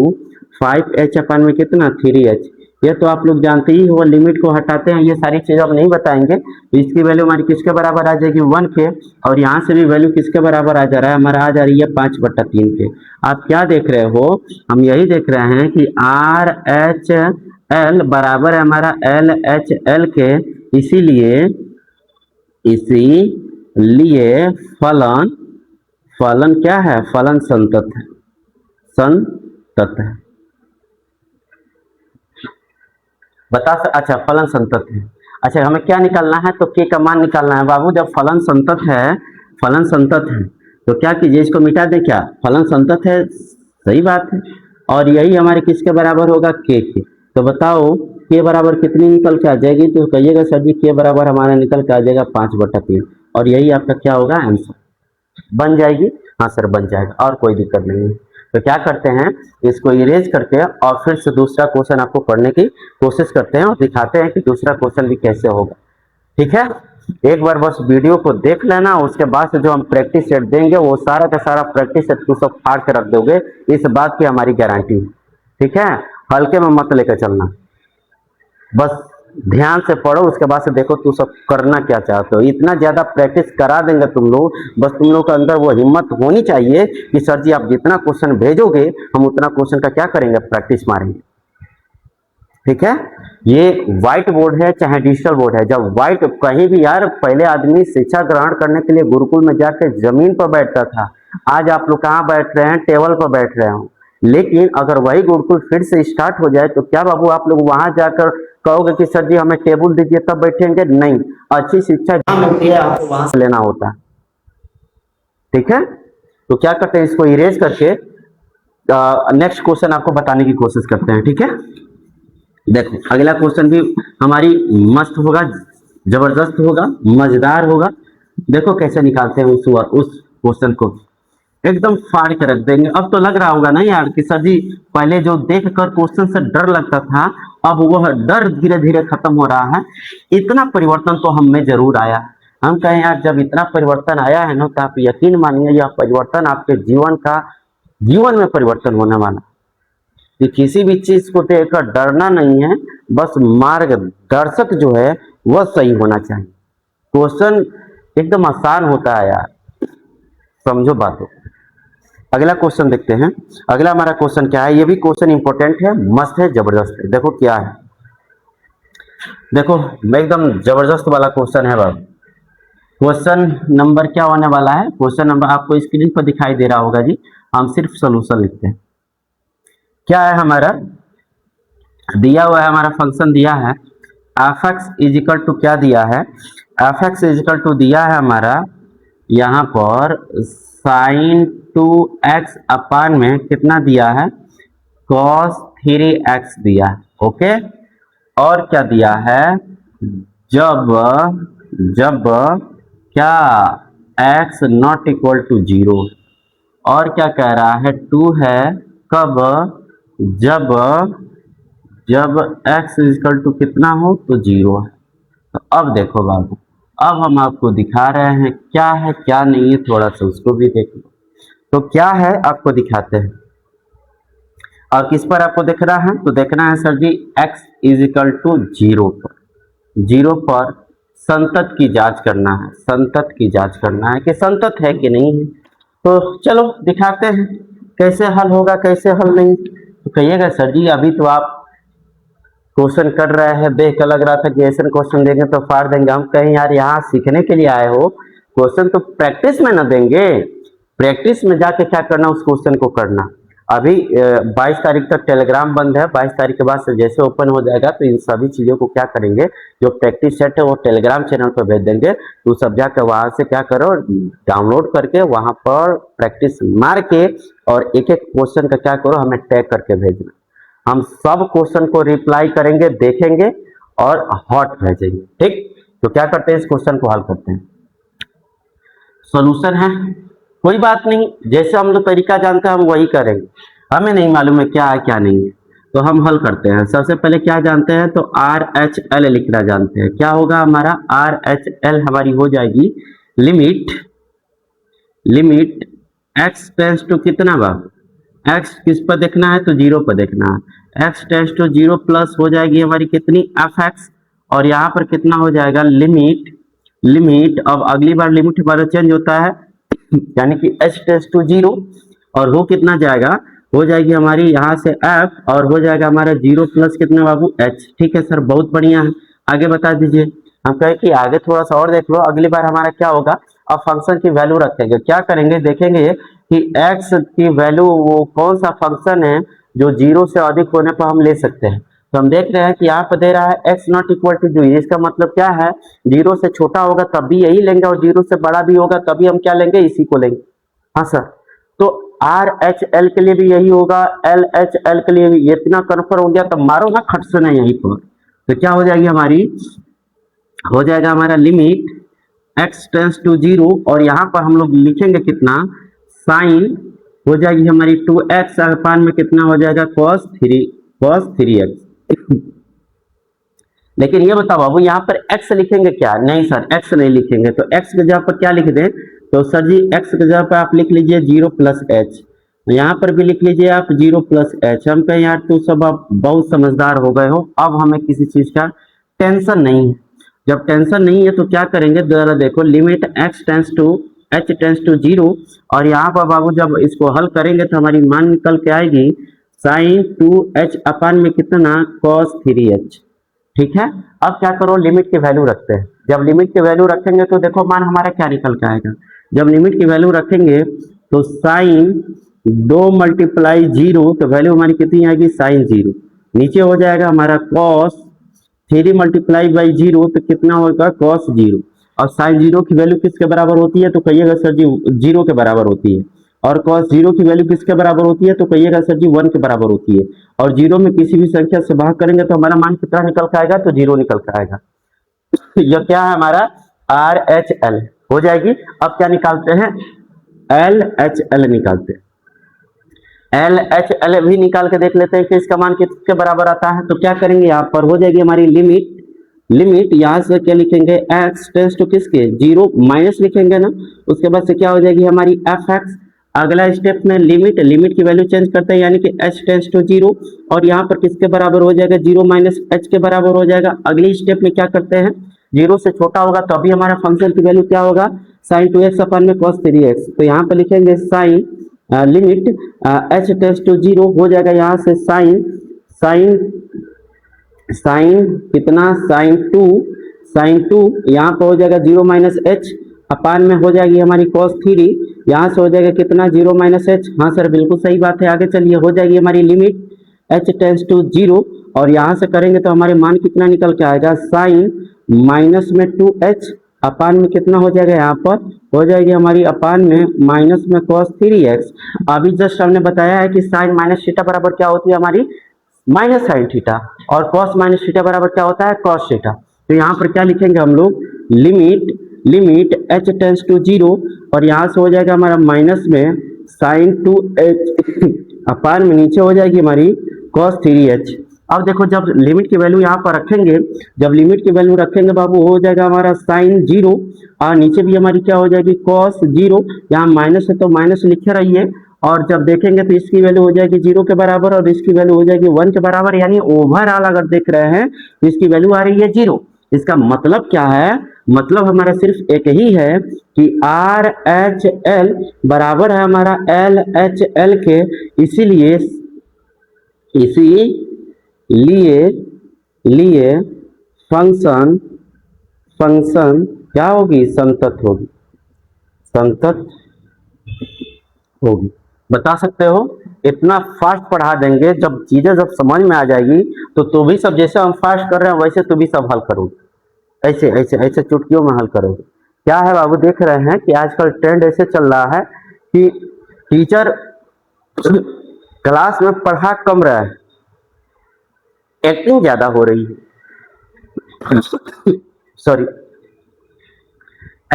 5h अपान में कितना, 3h। ये तो आप लोग जानते ही हो, लिमिट को हटाते हैं, ये सारी चीज अब नहीं बताएंगे। इसकी वैल्यू हमारी किसके बराबर आ जाएगी, 1 के, और यहाँ से भी वैल्यू किसके बराबर आ जा रहा है, हमारा आ जा रही है 5/3 के। आप क्या देख रहे हो, हम यही देख रहे हैं कि RHL बराबर है हमारा LHL के, इसीलिए फलन क्या है, फलन संतत है, संतत है। बता सर, अच्छा फलन संतत है। अच्छा हमें क्या निकालना है, तो के का मान निकालना है बाबू। जब फलन संतत है तो क्या कीजिए, इसको मिटा दे, क्या फलन संतत है, सही बात है, और यही हमारे किसके बराबर होगा, के के। तो बताओ के बराबर कितनी निकल के आ जाएगी, तो कहिएगा सर जी के बराबर हमारा निकल के आ जाएगा 5/3 और यही आपका क्या होगा, आंसर बन जाएगी। हाँ सर बन जाएगा, और कोई दिक्कत नहीं है। तो क्या करते हैं, इसको इरेज करके और फिर से दूसरा क्वेश्चन आपको पढ़ने की कोशिश करते हैं और दिखाते हैं कि दूसरा क्वेश्चन भी कैसे होगा। ठीक है, एक बार बस वीडियो को देख लेना, उसके बाद से जो हम प्रैक्टिस सेट देंगे वो सारा का सारा प्रैक्टिस सेट तू सब फाड़ के रख दोगे, इस बात की हमारी गारंटी है। ठीक है, हल्के में मत लेकर चलना, बस ध्यान से पढ़ो, उसके बाद से देखो तू सब करना क्या चाहते हो। इतना ज्यादा प्रैक्टिस करा देंगे तुम लोग, बस तुम लोग के अंदर वो हिम्मत होनी चाहिए कि सर जी आप जितना क्वेश्चन भेजोगे हम उतना क्वेश्चन का क्या करेंगे, प्रैक्टिस मारेंगे। ठीक है, ये व्हाइट बोर्ड है चाहे डिजिटल बोर्ड है, जब व्हाइट कहीं भी, यार पहले आदमी शिक्षा ग्रहण करने के लिए गुरुकुल में जाकर जमीन पर बैठता था, आज आप लोग कहाँ बैठ रहे हैं, टेबल पर बैठ रहे हो। लेकिन अगर वही गुरुकुल फिर से स्टार्ट हो जाए तो क्या बाबू आप लोग वहां जाकर कहोगे कि सर जी हमें टेबल दीजिए तब बैठेंगे, नहीं। अच्छी शिक्षा जहाँ मिलती है आपको वहां से लेना होता है। ठीक है, तो क्या करते हैं, इसको इरेज करके नेक्स्ट क्वेश्चन आपको बताने की कोशिश करते हैं। ठीक है, देखो अगला क्वेश्चन भी हमारी मस्त होगा, जबरदस्त होगा, मजेदार होगा। देखो कैसे निकालते हैं उस क्वेश्चन को, एकदम फाड़ के रख देंगे। अब तो लग रहा होगा ना यार कि सर जी पहले जो देख कर क्वेश्चन से डर लगता था, अब वह डर धीरे धीरे खत्म हो रहा है। इतना परिवर्तन तो हम में जरूर आया। हम कहें यार जब इतना परिवर्तन आया है ना, तो आप यकीन मानिए यह परिवर्तन आपके जीवन में परिवर्तन होने वाला। कि किसी भी चीज को देखकर डरना नहीं है, बस मार्गदर्शक जो है वह सही होना चाहिए। क्वेश्चन एकदम आसान होता है यार, समझो बातों। अगला क्वेश्चन देखते हैं। अगला हमारा क्वेश्चन क्या है, ये भी क्वेश्चन इंपॉर्टेंट है, मस्त है, जबरदस्त है। देखो क्या है, देखो एकदम जबरदस्त वाला क्वेश्चन है बाबू। क्वेश्चन नंबर क्या होने वाला है, क्वेश्चन नंबर आपको स्क्रीन पर दिखाई दे रहा होगा जी। हम सिर्फ सोल्यूशन लिखते हैं। क्या है हमारा दिया हुआ है, हमारा फंक्शन दिया है f x is equal to, क्या दिया है, f x is equal to दिया है हमारा यहाँ पर साइन 2x अपान में कितना दिया है, cos 3x दिया है। ओके, और क्या दिया है, जब क्या x नॉट इक्वल टू 0, और क्या कह रहा है 2 है, कब, जब x इक्वल टू कितना हो तो 0 है। तो अब देखो बाबू, अब हम आपको दिखा रहे हैं क्या है क्या नहीं है, थोड़ा सा उसको भी देख लो। तो क्या है आपको दिखाते हैं, और किस पर आपको दिख रहा है, तो देखना है sir ji x is equal to 0 पर संतत की जांच करना है, संतत की जांच करना है कि संतत है कि नहीं है। तो चलो दिखाते हैं कैसे हल होगा कैसे हल नहीं। तो कहिएगा सर जी अभी तो आप क्वेश्चन कर रहे हैं, देख कर लग रहा था कि ऐसे क्वेश्चन देंगे तो फाड़ देंगे। हम कहीं यार यहाँ सीखने के लिए आए हो, क्वेश्चन तो प्रैक्टिस में ना देंगे, प्रैक्टिस में जाके क्या करना उस क्वेश्चन को करना। अभी 22 तारीख तक टेलीग्राम बंद है, 22 तारीख के बाद से जैसे ओपन हो जाएगा तो इन सभी चीज़ों को क्या करेंगे, जो प्रैक्टिस सेट है वो टेलीग्राम चैनल पर भेज देंगे। तो सब जाकर वहाँ से क्या करो, डाउनलोड करके वहाँ पर प्रैक्टिस मार के और एक एक क्वेश्चन का क्या करो, हमें टैग करके भेजना। हम सब क्वेश्चन को रिप्लाई करेंगे, देखेंगे और हॉट भेजेंगे। ठीक, तो क्या करते हैं, इस क्वेश्चन को हल करते हैं। सॉल्यूशन है, कोई बात नहीं, जैसे हम लोग तरीका जानते हैं हम वही करेंगे। हमें नहीं मालूम है क्या है क्या नहीं है, तो हम हल करते हैं। सबसे पहले क्या जानते हैं, तो RHL लिखना जानते हैं। क्या होगा हमारा RHL, हमारी हो जाएगी लिमिट x टेंस टू कितना बाबू, x किस पर देखना है, तो 0 पर देखना है। x टेंस टू 0 प्लस हो जाएगी हमारी कितनी, fx, और यहाँ पर कितना हो जाएगा लिमिट। अब अगली बार लिमिट हमारा चेंज होता है, यानी कि h टेंस टू 0 और वो कितना जाएगा, हो जाएगी हमारी यहाँ से f, और हो जाएगा हमारा 0 प्लस कितना बाबू h। ठीक है सर, बहुत बढ़िया है, आगे बता दीजिए। हम कहें कि आगे थोड़ा सा और देख लो, अगली बार हमारा क्या होगा, अब फंक्शन की वैल्यू रखेंगे। क्या करेंगे, देखेंगे कि x की वैल्यू वो कौन सा फंक्शन है जो 0 से अधिक होने पर हम ले सकते हैं। तो हम देख रहे हैं कि यहाँ पर दे रहा है x नॉट इक्वल टू 0, इसका मतलब क्या है, 0 से छोटा होगा तब भी यही लेंगे और 0 से बड़ा भी होगा तभी हम क्या लेंगे, इसी को लेंगे। हाँ सर, तो RHL के लिए भी यही होगा, LHL के लिए भी। इतना कन्फर्म हो गया तब मारो ना खट से नहीं यहीं पर। तो क्या हो जाएगी हमारी, हो जाएगा हमारा लिमिट x टेंस टू 0, और यहाँ पर हम लोग लिखेंगे कितना, साइन हो जाएगी हमारी 2x अपान में कितना हो जाएगा, cos 3x। लेकिन ये बताओ बाबू यहाँ पर x लिखेंगे क्या, नहीं सर x नहीं लिखेंगे, तो x के जगह पर क्या लिख दें, तो सर जी x के जगह पर आप लिख लीजिए 0 प्लस h, यहाँ पर भी लिख लीजिए आप 0 प्लस h। हम कहें यार तो सब आप बहुत समझदार हो गए हो, अब हमें किसी चीज का टेंशन नहीं है। जब टेंशन नहीं है तो क्या करेंगे, जरा देखो limit x tends to h tends to 0, और यहाँ पर बाबू जब इसको हल करेंगे तो हमारी मान निकल के आएगी साइन 2h अपान में कितना, cos 3h। ठीक है, अब क्या करो, लिमिट की वैल्यू रखते हैं। जब लिमिट की वैल्यू रखेंगे तो देखो मान हमारा क्या निकल के आएगा। जब लिमिट की वैल्यू रखेंगे तो साइन 2 मल्टीप्लाई 0, तो वैल्यू हमारी कितनी आएगी, साइन 0। नीचे हो जाएगा हमारा cos 3 मल्टीप्लाई बाई 0, तो कितना होगा, cos 0। और साइन जीरो की वैल्यू किसके बराबर होती है, तो कहिएगा सर जी जीरो के बराबर होती है। और कॉस जीरो की वैल्यू किसके बराबर होती है, तो कहिएगा सर जी 1 के बराबर होती है। और जीरो में किसी भी संख्या से भाग करेंगे तो हमारा मान कितना निकल के आएगा, तो जीरो निकल के आएगा। यह क्या है हमारा आर एच एल हो जाएगी। अब क्या निकालते हैं, एल एच एल निकालते हैं। एल एच एल भी निकाल के देख लेते हैं कि इसका मान किसके बराबर आता है। तो क्या करेंगे, यहाँ पर हो जाएगी हमारी लिमिट, लिमिट यहाँ से क्या लिखेंगे, एक्स टेंड्स टू किसके, जीरो, माइनस लिखेंगे ना। उसके बाद से क्या हो जाएगी हमारी एफ एक्स। अगला स्टेप में लिमिट, लिमिट की वैल्यू चेंज करते हैं, यानी कि एच टेंड्स टू जीरो, और यहाँ पर किसके बराबर हो जाएगा, जीरो माइनस एच के बराबर हो जाएगा। अगली स्टेप में क्या करते हैं, जीरो से छोटा होगा तो अभी हमारा फंक्शन की वैल्यू क्या होगा, साइन 2x अपन में cos 3x। तो यहाँ पर लिखेंगे sine limit h tends to zero हो जाएगा, यहाँ से साइन साइन साइन कितना, साइन टू यहाँ पर हो जाएगा जीरो माइनस एच, अपान में हो जाएगी हमारी cos 3, यहाँ से हो जाएगा कितना, जीरो माइनस एच। हाँ सर बिल्कुल सही बात है, आगे चलिए। हो जाएगी हमारी limit h tends to zero, और यहाँ से करेंगे तो हमारे मान कितना निकल के आएगा, साइन माइनस में 2h, अपान में कितना हो जाएगा, यहाँ पर हो जाएगी हमारी अपान में माइनस में cos 3x। अभी जस्ट हमने बताया है कि साइन माइनस थीटा बराबर क्या होती है हमारी, माइनस साइन थीटा, और cos माइनस थीटा बराबर क्या होता है, cos थीटा। तो यहाँ पर क्या लिखेंगे हम लोग, limit h tends to zero, और यहाँ से हो जाएगा हमारा माइनस में साइन 2h, अपान में नीचे हो जाएगी हमारी cos 3h। अब देखो जब लिमिट की वैल्यू यहाँ पर रखेंगे, जब लिमिट की वैल्यू रखेंगे बाबू, हो जाएगा हमारा साइन जीरो, और नीचे भी हमारी क्या हो जाएगी, cos जीरो। यहाँ माइनस है तो माइनस लिखे रहिए, और जब देखेंगे तो इसकी वैल्यू हो जाएगी जीरो के बराबर, और इसकी वैल्यू हो जाएगी 1 के बराबर। यानी ओवरऑल अगर देख रहे हैं तो इसकी वैल्यू आ रही है जीरो। इसका मतलब क्या है, मतलब हमारा सिर्फ एक ही है कि आर एच एल बराबर है हमारा एल एच एल के, इसीलिए लिए फंक्शन क्या होगी, संतत होगी, संतत होगी। बता सकते हो, इतना फास्ट पढ़ा देंगे, जब चीजें जब समझ में आ जाएगी तो भी सब जैसे हम फास्ट कर रहे हैं वैसे तो भी सब हल करोगे, ऐसे ऐसे ऐसे चुटकियों में हल करोगे। क्या है बाबू, देख रहे हैं कि आजकल ट्रेंड ऐसे चल रहा है कि टीचर क्लास में पढ़ा कम रहा है, एक्टिंग ज्यादा हो रही है। सॉरी,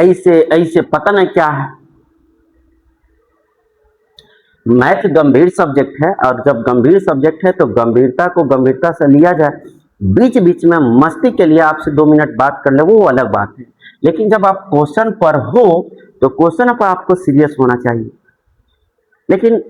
ऐसे ऐसे पता नहीं क्या है। मैथ गंभीर सब्जेक्ट है, और जब गंभीर सब्जेक्ट है तो गंभीरता को गंभीरता से लिया जाए। बीच बीच में मस्ती के लिए आपसे 2 मिनट बात कर ले, वो अलग बात है, लेकिन जब आप क्वेश्चन पर हो तो क्वेश्चन पर आपको सीरियस होना चाहिए। लेकिन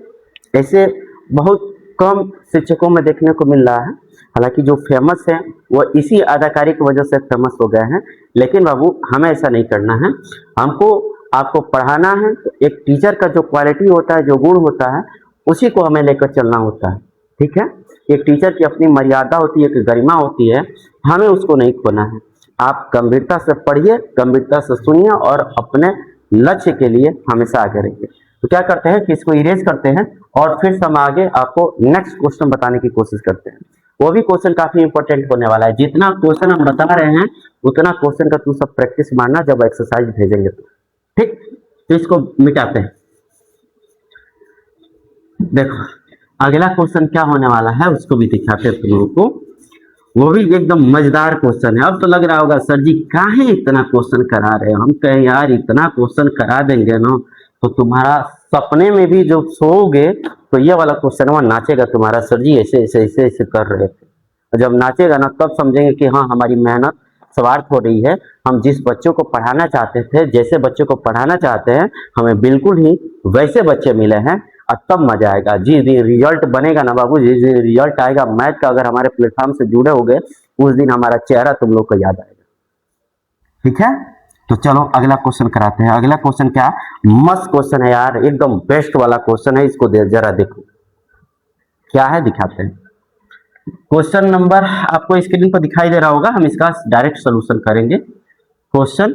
ऐसे बहुत कम शिक्षकों में देखने को मिल रहा है। हालांकि जो फेमस है वो इसी अदाकारी की वजह से फेमस हो गए हैं, लेकिन बाबू हमें ऐसा नहीं करना है। हमको आपको पढ़ाना है, तो एक टीचर का जो क्वालिटी होता है, जो गुण होता है, उसी को हमें लेकर चलना होता है। ठीक है, एक टीचर की अपनी मर्यादा होती है, एक गरिमा होती है, हमें उसको नहीं खोना है। आप गंभीरता से पढ़िए, गंभीरता से सुनिए, और अपने लक्ष्य के लिए हमेशा आगे रहिए। तो क्या करते हैं कि इसको इरेज करते हैं, और फिर हम आगे आपको नेक्स्ट क्वेश्चन बताने की कोशिश करते हैं। वो भी क्वेश्चन काफी इंपॉर्टेंट होने वाला है। जितना क्वेश्चन हम बता रहे हैं उतना क्वेश्चन का तू सब प्रैक्टिस मारना जब एक्सरसाइज भेजेंगे तो। ठीक, तो इसको मिटाते हैं। देखो अगला क्वेश्चन क्या होने वाला है उसको भी दिखाते हैं तुम लोगों को। वो भी एकदम मजेदार क्वेश्चन है। अब तो लग रहा होगा सर जी काहे इतना क्वेश्चन करा रहे हो। हम कहें यार इतना क्वेश्चन करा देंगे ना तो तुम्हारा सपने में भी जो सोओगे तो ये वाला क्वेश्चन वहां नाचेगा तुम्हारा, सर जी ऐसे ऐसे ऐसे ऐसे कर रहे थे। जब नाचेगा ना तब समझेंगे कि हाँ हमारी मेहनत स्वार्थ हो रही है। हम जिस बच्चों को पढ़ाना चाहते थे, जैसे बच्चों को पढ़ाना चाहते हैं, हमें बिल्कुल ही वैसे बच्चे मिले हैं, और तब मजा आएगा। जिस दिन रिजल्ट बनेगा ना बाबू, जिस दिन रिजल्ट आएगा मैथ का, अगर हमारे प्लेटफॉर्म से जुड़े हो गए उस दिन हमारा चेहरा तुम लोग को याद आएगा। ठीक है, तो चलो अगला क्वेश्चन कराते हैं। अगला क्वेश्चन क्या, मस्त क्वेश्चन है यार, एकदम बेस्ट वाला क्वेश्चन है। इसको जरा देखो क्या है, दिखाते हैं। क्वेश्चन नंबर आपको स्क्रीन पर दिखाई दे रहा होगा, हम इसका डायरेक्ट सोल्यूशन करेंगे। क्वेश्चन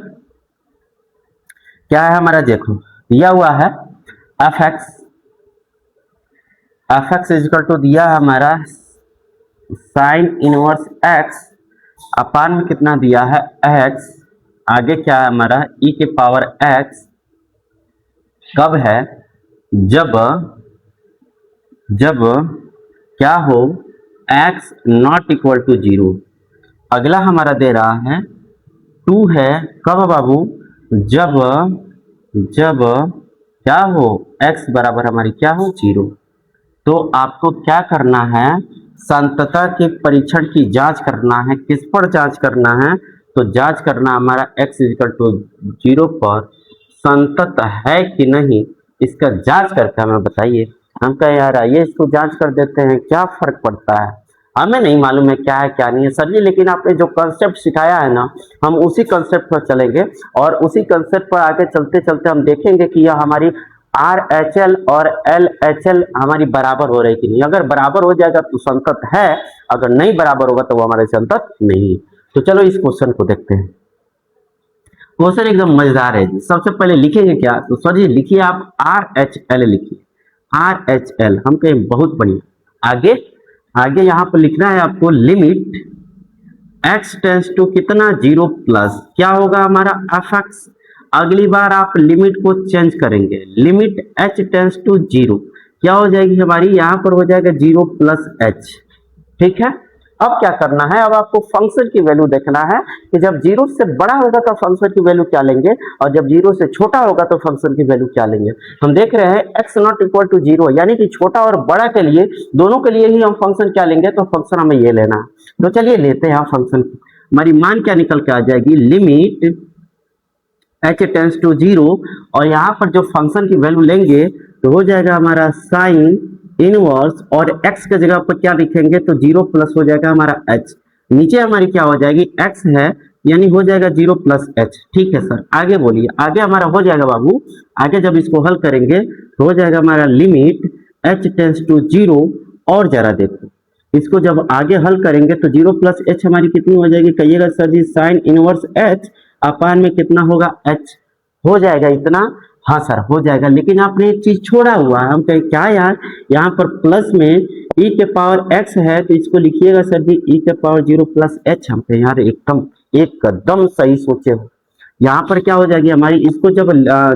क्या है हमारा, देखो दिया हुआ है एफ एक्स इजिकल टू दिया है हमारा साइन इनवर्स एक्स, अपान में कितना दिया है एक्स, आगे क्या है हमारा e के पावर x कब है, जब जब क्या हो x नॉट इक्वल टू 0। अगला हमारा दे रहा है 2 है, कब बाबू, जब जब क्या हो x बराबर हमारी क्या हो 0। तो आपको क्या करना है, संतता के परीक्षण की जांच करना है। किस पर जांच करना है, तो जांच करना हमारा x इक्वल टू 0 पर संतत है कि नहीं, इसका जांच करके हमें बताइए। हम कह यार आइए इसको जांच कर देते हैं, क्या फर्क पड़ता है, हमें नहीं मालूम है क्या है क्या नहीं है सर जी, लेकिन आपने जो कंसेप्ट सिखाया है ना, हम उसी कंसेप्ट पर चलेंगे और उसी कंसेप्ट पर आगे चलते चलते हम देखेंगे कि यह हमारी RHL और LHL हमारी बराबर हो रही कि नहीं। अगर बराबर हो जाएगा तो संतत है, अगर नहीं बराबर होगा तो वो हमारे संतत नहीं। तो चलो इस क्वेश्चन को देखते हैं। क्वेश्चन एकदम मजेदार है जी। सबसे पहले लिखेंगे क्या, तो सर जी लिखिए आप RHL लिखिए, RHL हम कहें बहुत बढ़िया। आगे आगे यहाँ पर लिखना है आपको लिमिट x टेंस टू कितना 0 प्लस क्या होगा हमारा fx। अगली बार आप लिमिट को चेंज करेंगे, लिमिट h टेंस टू 0 क्या हो जाएगी हमारी, यहाँ पर हो जाएगा 0 प्लस h। ठीक है, अब क्या करना है, अब आपको फंक्शन की वैल्यू देखना है कि जब 0 से बड़ा होगा तो फंक्शन की वैल्यू क्या लेंगे और जब 0 से छोटा होगा तो फंक्शन की वैल्यू क्या लेंगे। हम देख रहे हैं x नॉट इक्वल टू 0 यानी कि छोटा और बड़ा के लिए दोनों के लिए ही हम फंक्शन क्या लेंगे, तो फंक्शन हमें ये लेना है। तो चलिए लेते हैं फंक्शन, हमारी मान क्या निकल के आ जाएगी, लिमिट h टेंस टू 0 और यहाँ पर जो फंक्शन की वैल्यू लेंगे तो हो जाएगा हमारा साइन इनवर्स और x के जगह पर क्या लिखेंगे, तो 0 प्लस हो जाएगा हमारा h। नीचे हमारी क्या हो जाएगी x है यानी हो जाएगा 0 प्लस h। ठीक है सर, आगे बोलिए, आगे हमारा हो जाएगा बाबू, आगे जब इसको हल करेंगे तो हो जाएगा हमारा लिमिट h टेंस टू 0 और जरा देखो इसको जब आगे हल करेंगे तो 0 प्लस h हमारी कितनी हो जाएगी, कहिएगा सर जी साइन इनवर्स h अपान में कितना होगा h, हो जाएगा इतना। हाँ सर हो जाएगा, लेकिन आपने एक चीज छोड़ा हुआ है। हम कहें क्या यार, यहाँ पर प्लस में e के पावर x है तो इसको लिखिएगा सर जी e के पावर 0 प्लस h। हम कहें यार एकदम सही सोचे हो। यहाँ पर क्या हो जाएगी हमारी, इसको जब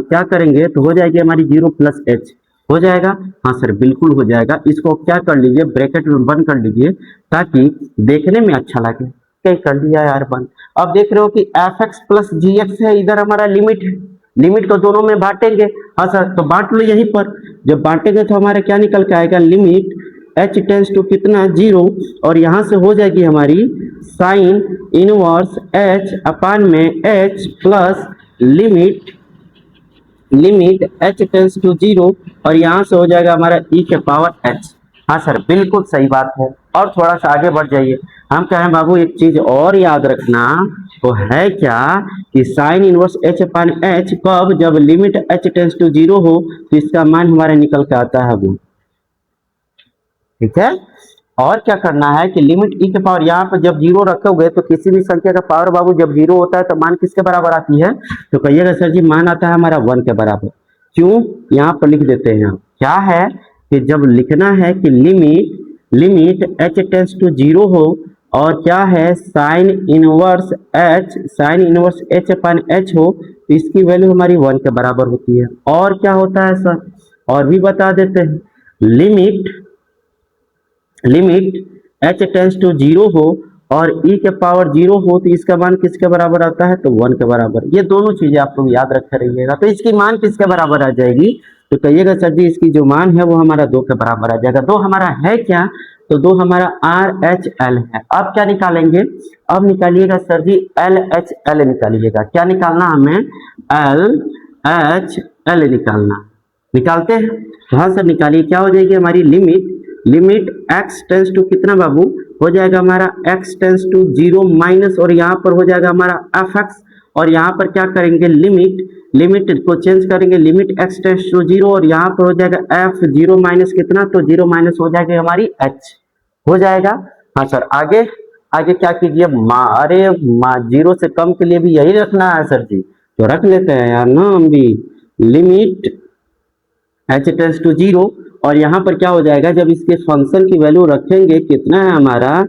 क्या करेंगे तो हो जाएगी हमारी 0 प्लस h, हो जाएगा। हाँ सर बिल्कुल हो जाएगा, इसको क्या कर लीजिए ब्रैकेट में बंद कर लीजिए ताकि देखने में अच्छा लगे। क्या कर दिया यार बंद। अब देख रहे हो कि fx प्लस gx है, इधर हमारा लिमिट है, लिमिट को दोनों में बांटेंगे। हाँ सर तो बांट लो यहीं पर, जब बांटेंगे तो हमारे क्या निकल के आएगा, लिमिट h टेंस टू कितना 0 और यहाँ से हो जाएगी हमारी साइन इनवर्स h अपान में h plus limit h tends to 0 और यहाँ से हो जाएगा हमारा e के पावर h। हाँ सर बिल्कुल सही बात है। और थोड़ा सा आगे बढ़ जाइए, हम कहें बाबू एक चीज और याद रखना, तो है क्या कि साइन इनवर्स h अपान h कब, जब लिमिट h टेंस टू 0 हो तो इसका मान हमारा निकल के आता है वो। ठीक है, और क्या करना है कि लिमिट e के पावर यहाँ पर जब 0 रखोगे तो किसी भी संख्या का पावर बाबू जब 0 होता है तो मान किसके बराबर आती है, तो कहिएगा सर जी मान आता है हमारा 1 के बराबर। क्यों, यहाँ पर लिख देते हैं, क्या है कि जब लिखना है कि लिमिट h टेंस टू 0 हो और क्या है साइन इनवर्स h अपान h हो तो इसकी वैल्यू हमारी 1 के बराबर होती है। और क्या होता है सर, और भी बता देते हैं, लिमिट h टेंस टू 0 हो और e के पावर 0 हो तो इसका मान किसके बराबर आता है, तो 1 के बराबर। ये दोनों चीजें आप लोग याद रखे रहिएगा। तो इसकी मान किसके बराबर आ जाएगी, तो कहिएगा सर जी इसकी जो मान है वो हमारा 2 के बराबर आ जाएगा। 2 हमारा है क्या, तो 2 हमारा RHL है। अब क्या निकालेंगे, अब निकालिएगा सर जी LHL निकालिएगा। क्या निकालना हमें, LHL निकालते हैं। हाँ सर निकालिए, क्या हो जाएगी हमारी लिमिट x टेंस टू कितना बाबू, हो जाएगा हमारा x टेंस टू 0 माइनस और यहाँ पर हो जाएगा हमारा fx और यहाँ पर क्या करेंगे लिमिट को चेंज करेंगे, लिमिट x टेंस टू 0 और यहाँ पर हो जाएगा f 0 माइनस कितना, तो 0 माइनस हो जाएगी हमारी h, हो जाएगा। हाँ सर आगे क्या कीजिए, अरे 0 से कम के लिए भी यही रखना है सर जी, तो रख लेते हैं यार ना हम भी, लिमिट h टेंस टू 0 और यहाँ पर क्या हो जाएगा, जब इसके फंक्शन की वैल्यू रखेंगे कितना है हमारा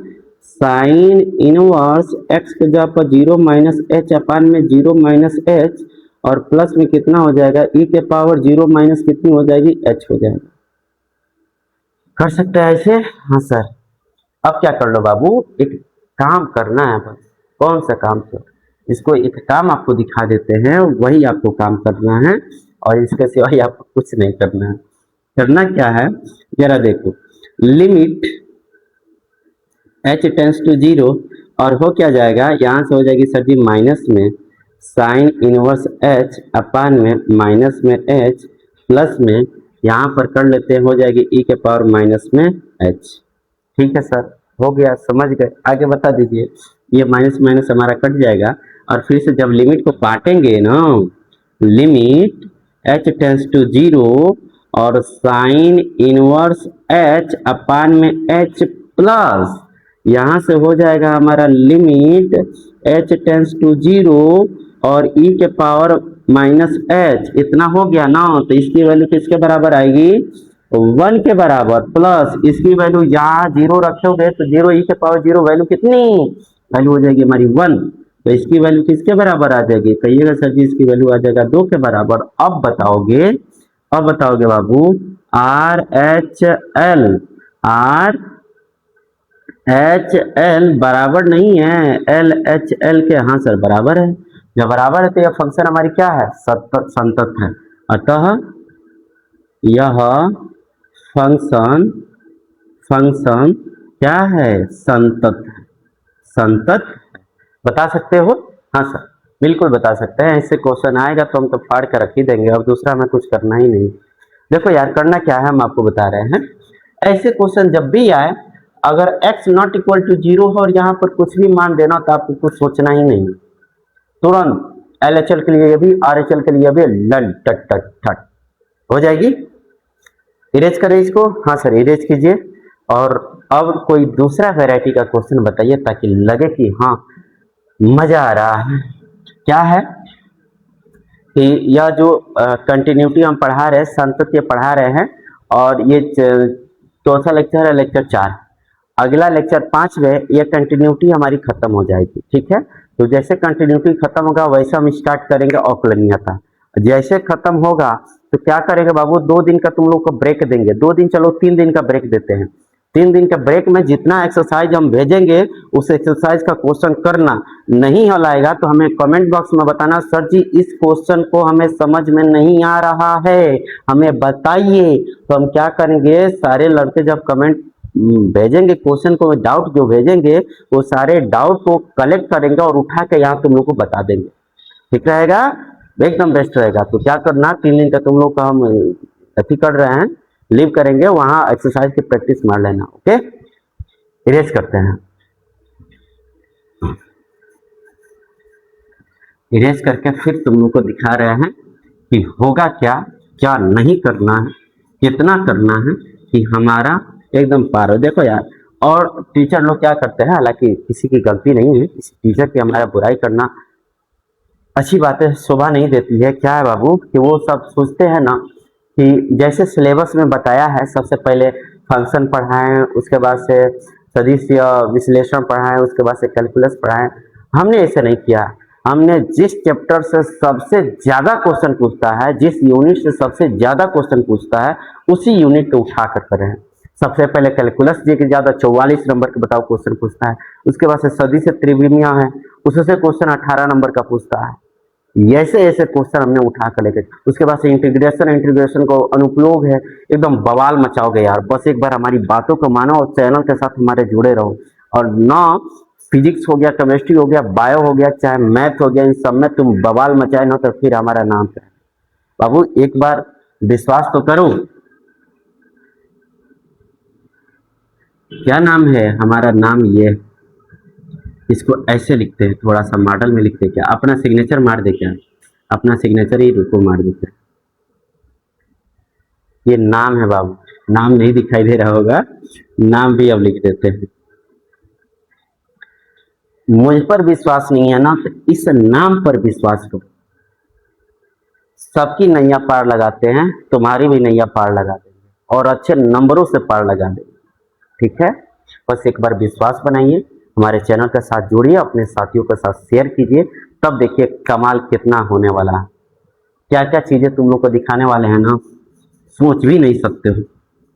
साइन इनवर्स एक्स के जगह पर 0 माइनस एच अपान में 0 माइनस एच, और प्लस में कितना हो जाएगा ई के पावर 0 माइनस कितनी हो जाएगी एच हो जाएगा। कर सकते हैं ऐसे? हाँ सर। अब क्या कर लो बाबू, एक काम करना है बस। कौन सा काम? सर इसको एक काम आपको दिखा देते हैं, वही आपको काम करना है, और इसके सिवाय आपको कुछ नहीं करना है। करना क्या है जरा देखो, लिमिट h टेंस टू 0, और हो क्या जाएगा, यहाँ से हो जाएगी सर जी माइनस में साइन इनवर्स h अपान में माइनस में h प्लस में, यहाँ पर कर लेते हैं हो जाएगी e के पावर माइनस में h। ठीक है सर, हो गया, समझ गए? आगे बता दीजिए। ये माइनस माइनस हमारा कट जाएगा, और फिर से जब लिमिट को बांटेंगे ना, लिमिट h टेंस टू 0 और साइन इनवर्स h अपान में h प्लस, यहाँ से हो जाएगा हमारा लिमिट h टेंस टू 0 और e के पावर माइनस h, इतना हो गया ना, तो इसकी वैल्यू किसके बराबर आएगी? 1 के बराबर, प्लस इसकी वैल्यू यहाँ 0 रखोगे तो 0 ई के पावर 0 वैल्यू कितनी? वैल्यू हो जाएगी हमारी 1, तो इसकी वैल्यू किसके बराबर आ जाएगी? कहिएगा सर जी इसकी वैल्यू आ जाएगा 2 के बराबर। अब बताओगे बाबू, आर एच एल बराबर नहीं है एल एच एल के? हाँ सर बराबर है। जब बराबर है तो यह फंक्शन हमारी क्या है? संतत है। अतः यह फंक्शन क्या है? संतत। बता सकते हो? हाँ सर बिल्कुल बता सकते हैं। ऐसे क्वेश्चन आएगा तो हम तो फाड़ कर रख ही देंगे, और दूसरा हमें कुछ करना ही नहीं। देखो यार, करना क्या है हम आपको बता रहे हैं। ऐसे क्वेश्चन जब भी आए, अगर x नॉट इक्वल टू 0 हो और यहाँ पर कुछ भी मान देना, तो आपको कुछ सोचना ही नहीं, तुरंत LHL के लिए भी RHL के लिए भी लन टट टट टट हो जाएगी। इरेज करें इसको। हाँ सर इरेज कीजिए, और अब कोई दूसरा वैरायटी का क्वेश्चन बताइए ताकि लगे कि हाँ मजा आ रहा है। क्या है कि यह जो कंटिन्यूटी हम पढ़ा रहे हैं, संतत पढ़ा रहे हैं, और ये चौथा लेक्चर है, लेक्चर 4। अगला लेक्चर 5 में यह कंटिन्यूटी हमारी खत्म हो जाएगी। ठीक है, तो जैसे कंटिन्यूटी खत्म होगा वैसे हम स्टार्ट करेंगे अवकलनीयता। जैसे खत्म होगा तो क्या करेंगे बाबू, 2 दिन का तुम लोग को ब्रेक देंगे। 2 दिन चलो 3 दिन का ब्रेक देते हैं। 3 दिन के ब्रेक में जितना एक्सरसाइज हम भेजेंगे उस एक्सरसाइज का क्वेश्चन करना। नहीं हल आएगा तो हमें कमेंट बॉक्स में बताना, सर जी इस क्वेश्चन को हमें समझ में नहीं आ रहा है, हमें बताइए। तो हम क्या करेंगे, सारे लड़के जब कमेंट भेजेंगे, क्वेश्चन को डाउट जो भेजेंगे, वो सारे डाउट को कलेक्ट करेंगे और उठा के यहाँ तुम लोग को बता देंगे। ठीक रहेगा, एकदम बेस्ट रहेगा। तो क्या करना, 3 दिन का तुम लोग का हम अथी कर रहे हैं, लीव करेंगे, वहां एक्सरसाइज की प्रैक्टिस मार लेना। ओके, इरेज करते हैं। इरेज करके फिर तुम लोग को दिखा रहे हैं कि होगा क्या क्या नहीं करना है, कितना करना है कि हमारा एकदम पार हो। देखो यार, और टीचर लोग क्या करते हैं, हालांकि किसी की गलती नहीं है, किसी टीचर की हमारा बुराई करना अच्छी बातें शोभा नहीं देती है। क्या है बाबू कि वो सब सोचते हैं ना कि जैसे सिलेबस में बताया है, सबसे पहले फंक्शन पढ़ाएं, उसके बाद से सदिश विश्लेषण पढ़ाएं, उसके बाद से कैलकुलस पढ़ाएं। हमने ऐसे नहीं किया। हमने जिस चैप्टर से सबसे ज्यादा क्वेश्चन पूछता है, जिस यूनिट से सबसे ज्यादा क्वेश्चन पूछता है, उसी यूनिट को उठा कर करें हैं। सबसे पहले कैलकुलस जी के ज्यादा 44 नंबर के बताओ क्वेश्चन पूछता है। उसके बाद से सदिश त्रिविमिया है, उससे क्वेश्चन 18 नंबर का पूछता है। ऐसे ऐसे क्वेश्चन हमने उठा कर लेके, उसके बाद से इंटीग्रेशन को अनुप्रयोग है, एकदम बवाल मचाओगे यार। बस एक बार हमारी बातों को मानो और चैनल के साथ हमारे जुड़े रहो। और ना फिजिक्स हो गया, केमिस्ट्री हो गया, बायो हो गया, चाहे मैथ हो गया, इन सब में तुम बवाल मचाए ना तो फिर हमारा नाम क्या है बाबू, एक बार विश्वास तो करो। क्या नाम है हमारा? नाम ये, इसको ऐसे लिखते हैं, थोड़ा सा मॉडल में लिखते हैं। क्या अपना सिग्नेचर मार दे? क्या अपना सिग्नेचर ही रुको मार देते हैं। ये नाम है बाबू, नाम नहीं दिखाई दे रहा होगा, नाम भी अब लिख देते हैं। मुझ पर विश्वास नहीं है ना, तो इस नाम पर विश्वास करो। सबकी नैया पार लगाते हैं, तुम्हारी भी नैया पार लगा देंगे, और अच्छे नंबरों से पार लगा देंगे। ठीक है, बस एक बार विश्वास बनाइए, हमारे चैनल के साथ जुड़िए, अपने साथियों के साथ शेयर कीजिए, तब देखिए कमाल कितना होने वाला है। क्या क्या चीज़ें तुम लोग को दिखाने वाले हैं ना, सोच भी नहीं सकते हो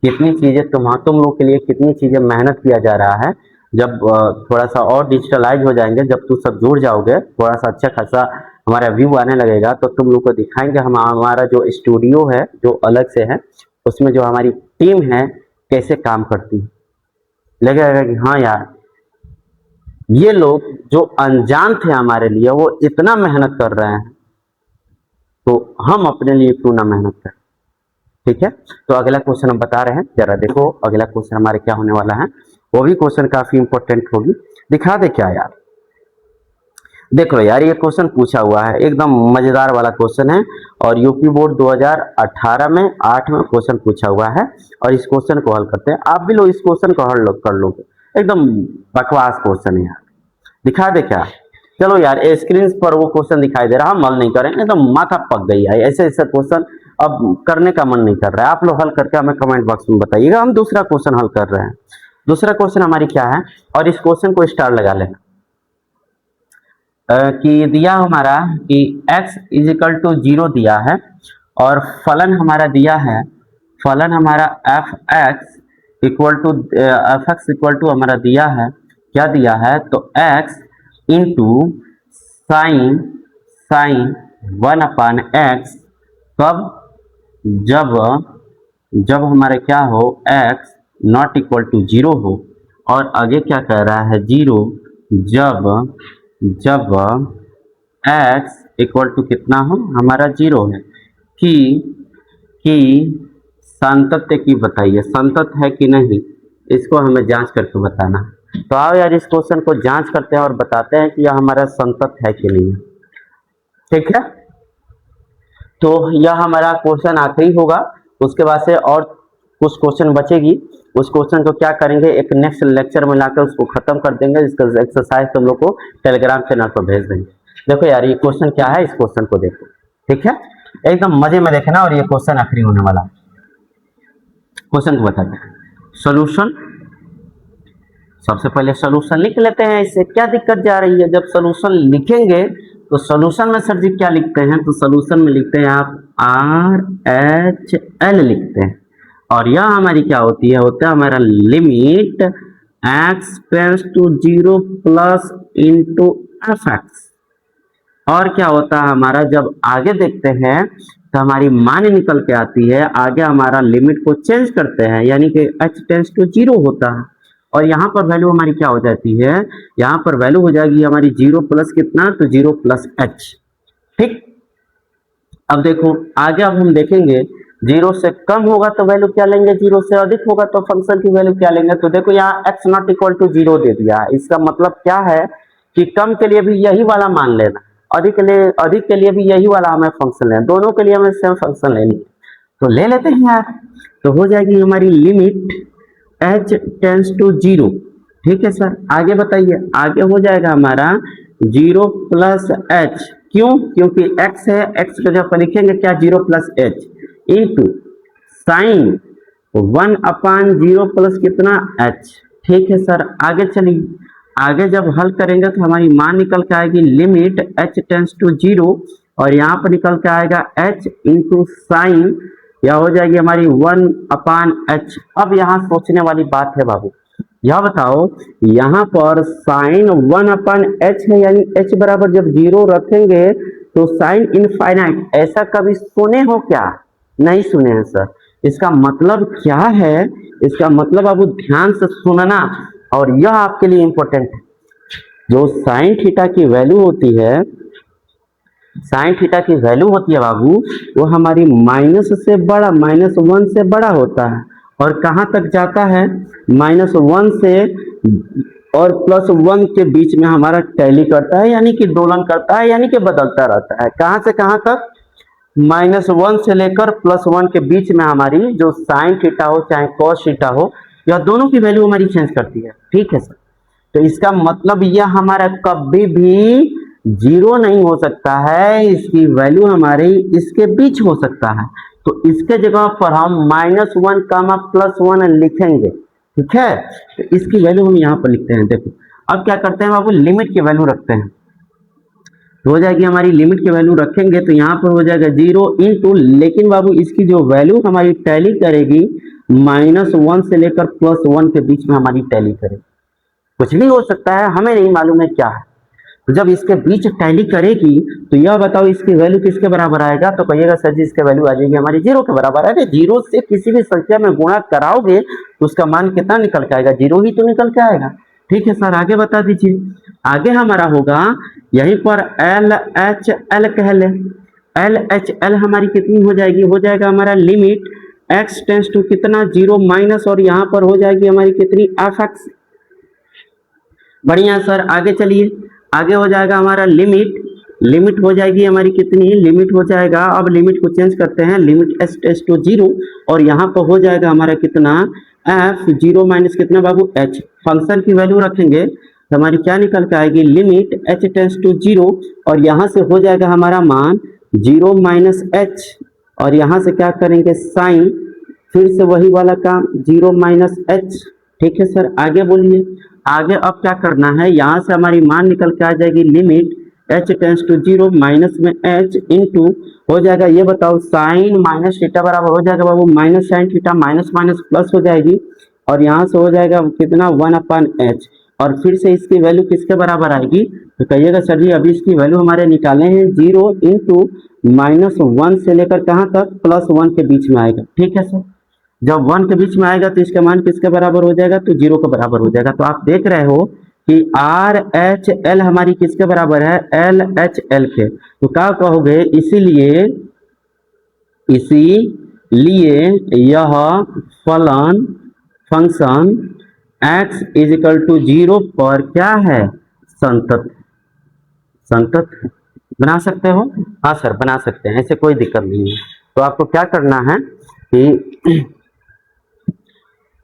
कितनी चीज़ें तुम लोग के लिए, कितनी चीज़ें मेहनत किया जा रहा है। जब थोड़ा सा और डिजिटलाइज हो जाएंगे, जब तुम सब जुड़ जाओगे, थोड़ा सा अच्छा खासा हमारा व्यू आने लगेगा, तो तुम लोग को दिखाएंगे हम हमारा जो स्टूडियो है जो अलग से है, उसमें जो हमारी टीम है कैसे काम करती है। लगेगा कि हाँ यार, ये लोग जो अनजान थे हमारे लिए वो इतना मेहनत कर रहे हैं, तो हम अपने लिए क्यों ना मेहनत करें। ठीक है, तो अगला क्वेश्चन हम बता रहे हैं, जरा देखो अगला क्वेश्चन हमारे क्या होने वाला है। वो भी क्वेश्चन काफी इंपॉर्टेंट होगी, दिखा दे क्या यार। देख लो यार, ये क्वेश्चन पूछा हुआ है, एकदम मजेदार वाला क्वेश्चन है, और यूपी बोर्ड 2018 में 8 में क्वेश्चन पूछा हुआ है, और इस क्वेश्चन को हल करते हैं। आप भी लोग इस क्वेश्चन को हल कर लोगे, एकदम बकवास क्वेश्चन है यार। दिखा दे क्या, चलो यार स्क्रीन पर वो क्वेश्चन दिखाई दे रहा, हम हल नहीं करेंगे, एकदम माथा पक गई है, ऐसे ऐसे क्वेश्चन अब करने का मन नहीं कर रहा है। आप लोग हल करके हमें कमेंट बॉक्स में बताइएगा, हम दूसरा क्वेश्चन हल कर रहे हैं। दूसरा क्वेश्चन हमारी क्या है, और इस क्वेश्चन को स्टार लगा लेना। कि दिया हमारा कि x इज इक्वल टू 0 दिया है, और फलन हमारा दिया है, फलन हमारा एफ एक्स इक्वल टू हमारा दिया है, क्या दिया है, तो x into sine sign 1/x, कब, जब हमारा क्या हो, x नॉट इक्वल टू 0 हो, और आगे क्या कह रहा है, 0 जब x इक्वल टू कितना हो, हमारा 0 है, कि संतत्य की बताइए, संतत है कि नहीं, इसको हमें जांच करके बताना है। तो आओ यार इस क्वेश्चन को जांच करते हैं और बताते हैं कि यह हमारा संतत है कि नहीं। ठीक है, तो यह हमारा क्वेश्चन आखिरी होगा, उसके बाद से और कुछ क्वेश्चन बचेगी, उस क्वेश्चन को क्या करेंगे, एक नेक्स्ट लेक्चर में लाकर उसको खत्म कर देंगे। इसका एक्सरसाइज तुम लोग को टेलीग्राम चैनल पर भेज देंगे। देखो यार ये क्वेश्चन क्या है, इस क्वेश्चन को देखो, ठीक है, एकदम मजे में देखना, और ये क्वेश्चन आखिरी होने वाला है। क्वेश्चन को बताते हैं, सोल्यूशन, सबसे पहले सोल्यूशन लिख लेते हैं, इससे क्या दिक्कत जा रही है। जब सोल्यूशन लिखेंगे तो सोल्यूशन में सर जी क्या लिखते हैं, तो सोल्यूशन में लिखते हैं आप RHL लिखते हैं, और यह हमारी क्या होती है, होता है हमारा limit x tends to 0 plus into fx। और क्या होता है हमारा, जब आगे देखते हैं तो हमारी मान निकल के आती है, आगे हमारा लिमिट को चेंज करते हैं, यानी कि h टेंड्स टू 0 होता है, और यहाँ पर वैल्यू हमारी क्या हो जाती है, यहाँ पर वैल्यू हो जाएगी हमारी 0 प्लस कितना, तो 0 प्लस h। ठीक, अब देखो आगे अब हम देखेंगे, 0 से कम होगा तो वैल्यू क्या लेंगे, 0 से अधिक होगा तो फंक्शन की वैल्यू क्या लेंगे। तो देखो यहाँ x नॉट इक्वल टू 0 दे दिया है, इसका मतलब क्या है कि कम के लिए भी यही वाला मान लेना, अधिक के लिए भी यही वाला हमें फंक्शन लेना, दोनों के लिए हमें सेम फंक्शन लेनी है। तो ले लेते हैं यार, तो हो जाएगी हमारी लिमिट h टेंड्स टू 0। ठीक है सर, आगे बताइए, आगे हो जाएगा हमारा 0 प्लस h, क्यों, क्योंकि x है, x की जगह पर लिखेंगे क्या, 0 plus h into sine 1/0 plus कितना h। ठीक है सर, आगे चलिए, आगे जब हल करेंगे तो हमारी मान निकल के आएगी लिमिट h टेंड्स टू 0, और यहाँ पर निकल के आएगा h इंटू साइन, यह हो जाएगी हमारी 1/h। अब यहाँ सोचने वाली बात है बाबू, यह बताओ यहाँ पर साइन 1/h है, यानी h बराबर जब 0 रखेंगे तो साइन इनफाइनाइट, ऐसा कभी सुने हो क्या, नहीं सुने हैं सर। इसका मतलब क्या है, इसका मतलब बाबू ध्यान से सुनना, और यह आपके लिए इंपॉर्टेंट है। जो साइन थीटा की वैल्यू होती है, साइन थीटा की वैल्यू होती है बाबू, वो हमारी -1 से बड़ा होता है, और कहाँ तक जाता है, -1 से और +1 के बीच में हमारा टैली करता है, यानी कि दोलन करता है, यानी कि बदलता रहता है। कहाँ से कहाँ तक, -1 से लेकर +1 के बीच में हमारी जो साइन थीटा हो चाहे कॉस थीटा हो, यह दोनों की वैल्यू हमारी चेंज करती है। ठीक है सर, तो इसका मतलब यह हमारा कभी भी 0 नहीं हो सकता है, इसकी वैल्यू हमारी इसके बीच हो सकता है। तो इसके जगह पर हम -1, +1 लिखेंगे। ठीक है। तो इसकी वैल्यू हम यहाँ पर लिखते हैं। देखो अब क्या करते हैं बाबू, लिमिट की वैल्यू रखते हैं। तो हो जाएगी हमारी लिमिट की वैल्यू रखेंगे तो यहाँ पर हो जाएगा 0 इंटू, लेकिन बाबू इसकी जो वैल्यू हमारी टैली करेगी -1 से लेकर +1 के बीच में हमारी टैली करेगी। कुछ भी हो सकता है, हमें नहीं मालूम है क्या है। तो जब इसके बीच टैली करेगी तो यह बताओ इसकी वैल्यू किसके बराबर आएगा। तो कहिएगा सर जी इसकी वैल्यू आ जाएगी हमारी 0 के बराबर। अरे 0 से किसी भी संख्या में गुणा कराओगे तो उसका मान कितना निकल के आएगा, 0 ही तो निकल के आएगा। ठीक है सर, आगे बता दीजिए। आगे हमारा होगा यहीं पर LHL कह ले। LHL हमारी कितनी हो जाएगी, हो जाएगा हमारा लिमिट x टेंस टू कितना 0 माइनस, और यहाँ पर हो जाएगी हमारी कितनी fx। बढ़िया सर, आगे चलिए। आगे हो जाएगा हमारा लिमिट हो जाएगी हमारी कितनी, लिमिट हो जाएगा, अब लिमिट को चेंज करते हैं, लिमिट s टेंस टू 0, और यहाँ पर हो जाएगा हमारा कितना f 0 माइनस कितना बाबू h। फंक्शन की वैल्यू रखेंगे तो हमारी क्या निकल के आएगी, लिमिट h टेंस टू 0, और यहाँ से हो जाएगा हमारा मान 0 माइनस h, और यहाँ से क्या करेंगे साइन, फिर से वही वाला काम 0 माइनस h। ठीक है सर, आगे बोलिए। आगे अब क्या करना है, यहाँ से हमारी मान निकल के आ जाएगी limit h tends to 0 minus में h इंटू हो जाएगा, ये बताओ साइन माइनस थीटा बराबर हो जाएगा बाबू minus sine theta, minus minus plus हो जाएगी, और यहाँ से हो जाएगा कितना 1/h, और फिर से इसकी वैल्यू किसके बराबर आएगी। तो कहिएगा सर जी अभी इसकी वैल्यू हमारे निकाले हैं 0 इंटू -1 से लेकर कहाँ तक +1 के बीच में आएगा। ठीक है सर, जब 1 के बीच में आएगा तो इसका मान किसके बराबर हो जाएगा, तो 0 के बराबर हो जाएगा। तो आप देख रहे हो कि RHL हमारी किसके बराबर है, LHL के। तो क्या कहोगे, इसीलिए यह फलन फंक्शन x = 0 पर क्या है, संतत बना सकते हो। हाँ सर बना सकते हैं, ऐसे कोई दिक्कत नहीं है। तो आपको क्या करना है कि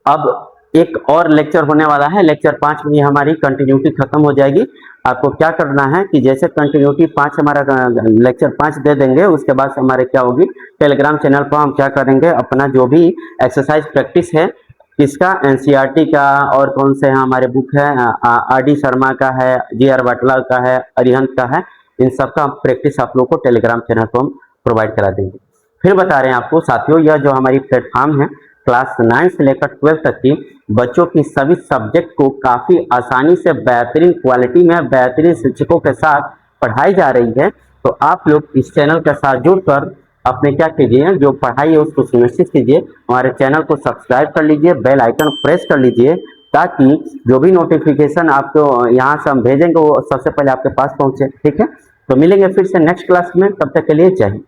अब एक और लेक्चर होने वाला है, लेक्चर 5 में हमारी कंटिन्यूटी खत्म हो जाएगी। आपको क्या करना है कि जैसे कंटिन्यूटी 5 हमारा लेक्चर 5 दे देंगे, उसके बाद हमारे क्या होगी, टेलीग्राम चैनल पर हम क्या करेंगे, अपना जो भी एक्सरसाइज प्रैक्टिस है, किसका, एनसीईआरटी का, और कौन से हमारे बुक है, RD शर्मा का है, GR वाटला का है, अरिहंत का है, इन सब का प्रैक्टिस आप लोग को टेलीग्राम चैनल पर हम प्रोवाइड करा देंगे। फिर बता रहे हैं आपको साथियों, यह जो हमारी प्लेटफॉर्म है क्लास 9 से लेकर 12 तक की बच्चों की सभी सब्जेक्ट को काफ़ी आसानी से बेहतरीन क्वालिटी में बेहतरीन शिक्षकों के साथ पढ़ाई जा रही है। तो आप लोग इस चैनल के साथ जुड़कर अपने क्या कीजिए, जो पढ़ाई है उसको सुनिश्चित कीजिए, हमारे चैनल को सब्सक्राइब कर लीजिए, बेल आइकन प्रेस कर लीजिए, ताकि जो भी नोटिफिकेशन आपको यहाँ से हम भेजेंगे वो सबसे पहले आपके पास पहुँचे। ठीक है, तो मिलेंगे फिर से नेक्स्ट क्लास में, तब तक के लिए जय हिंद।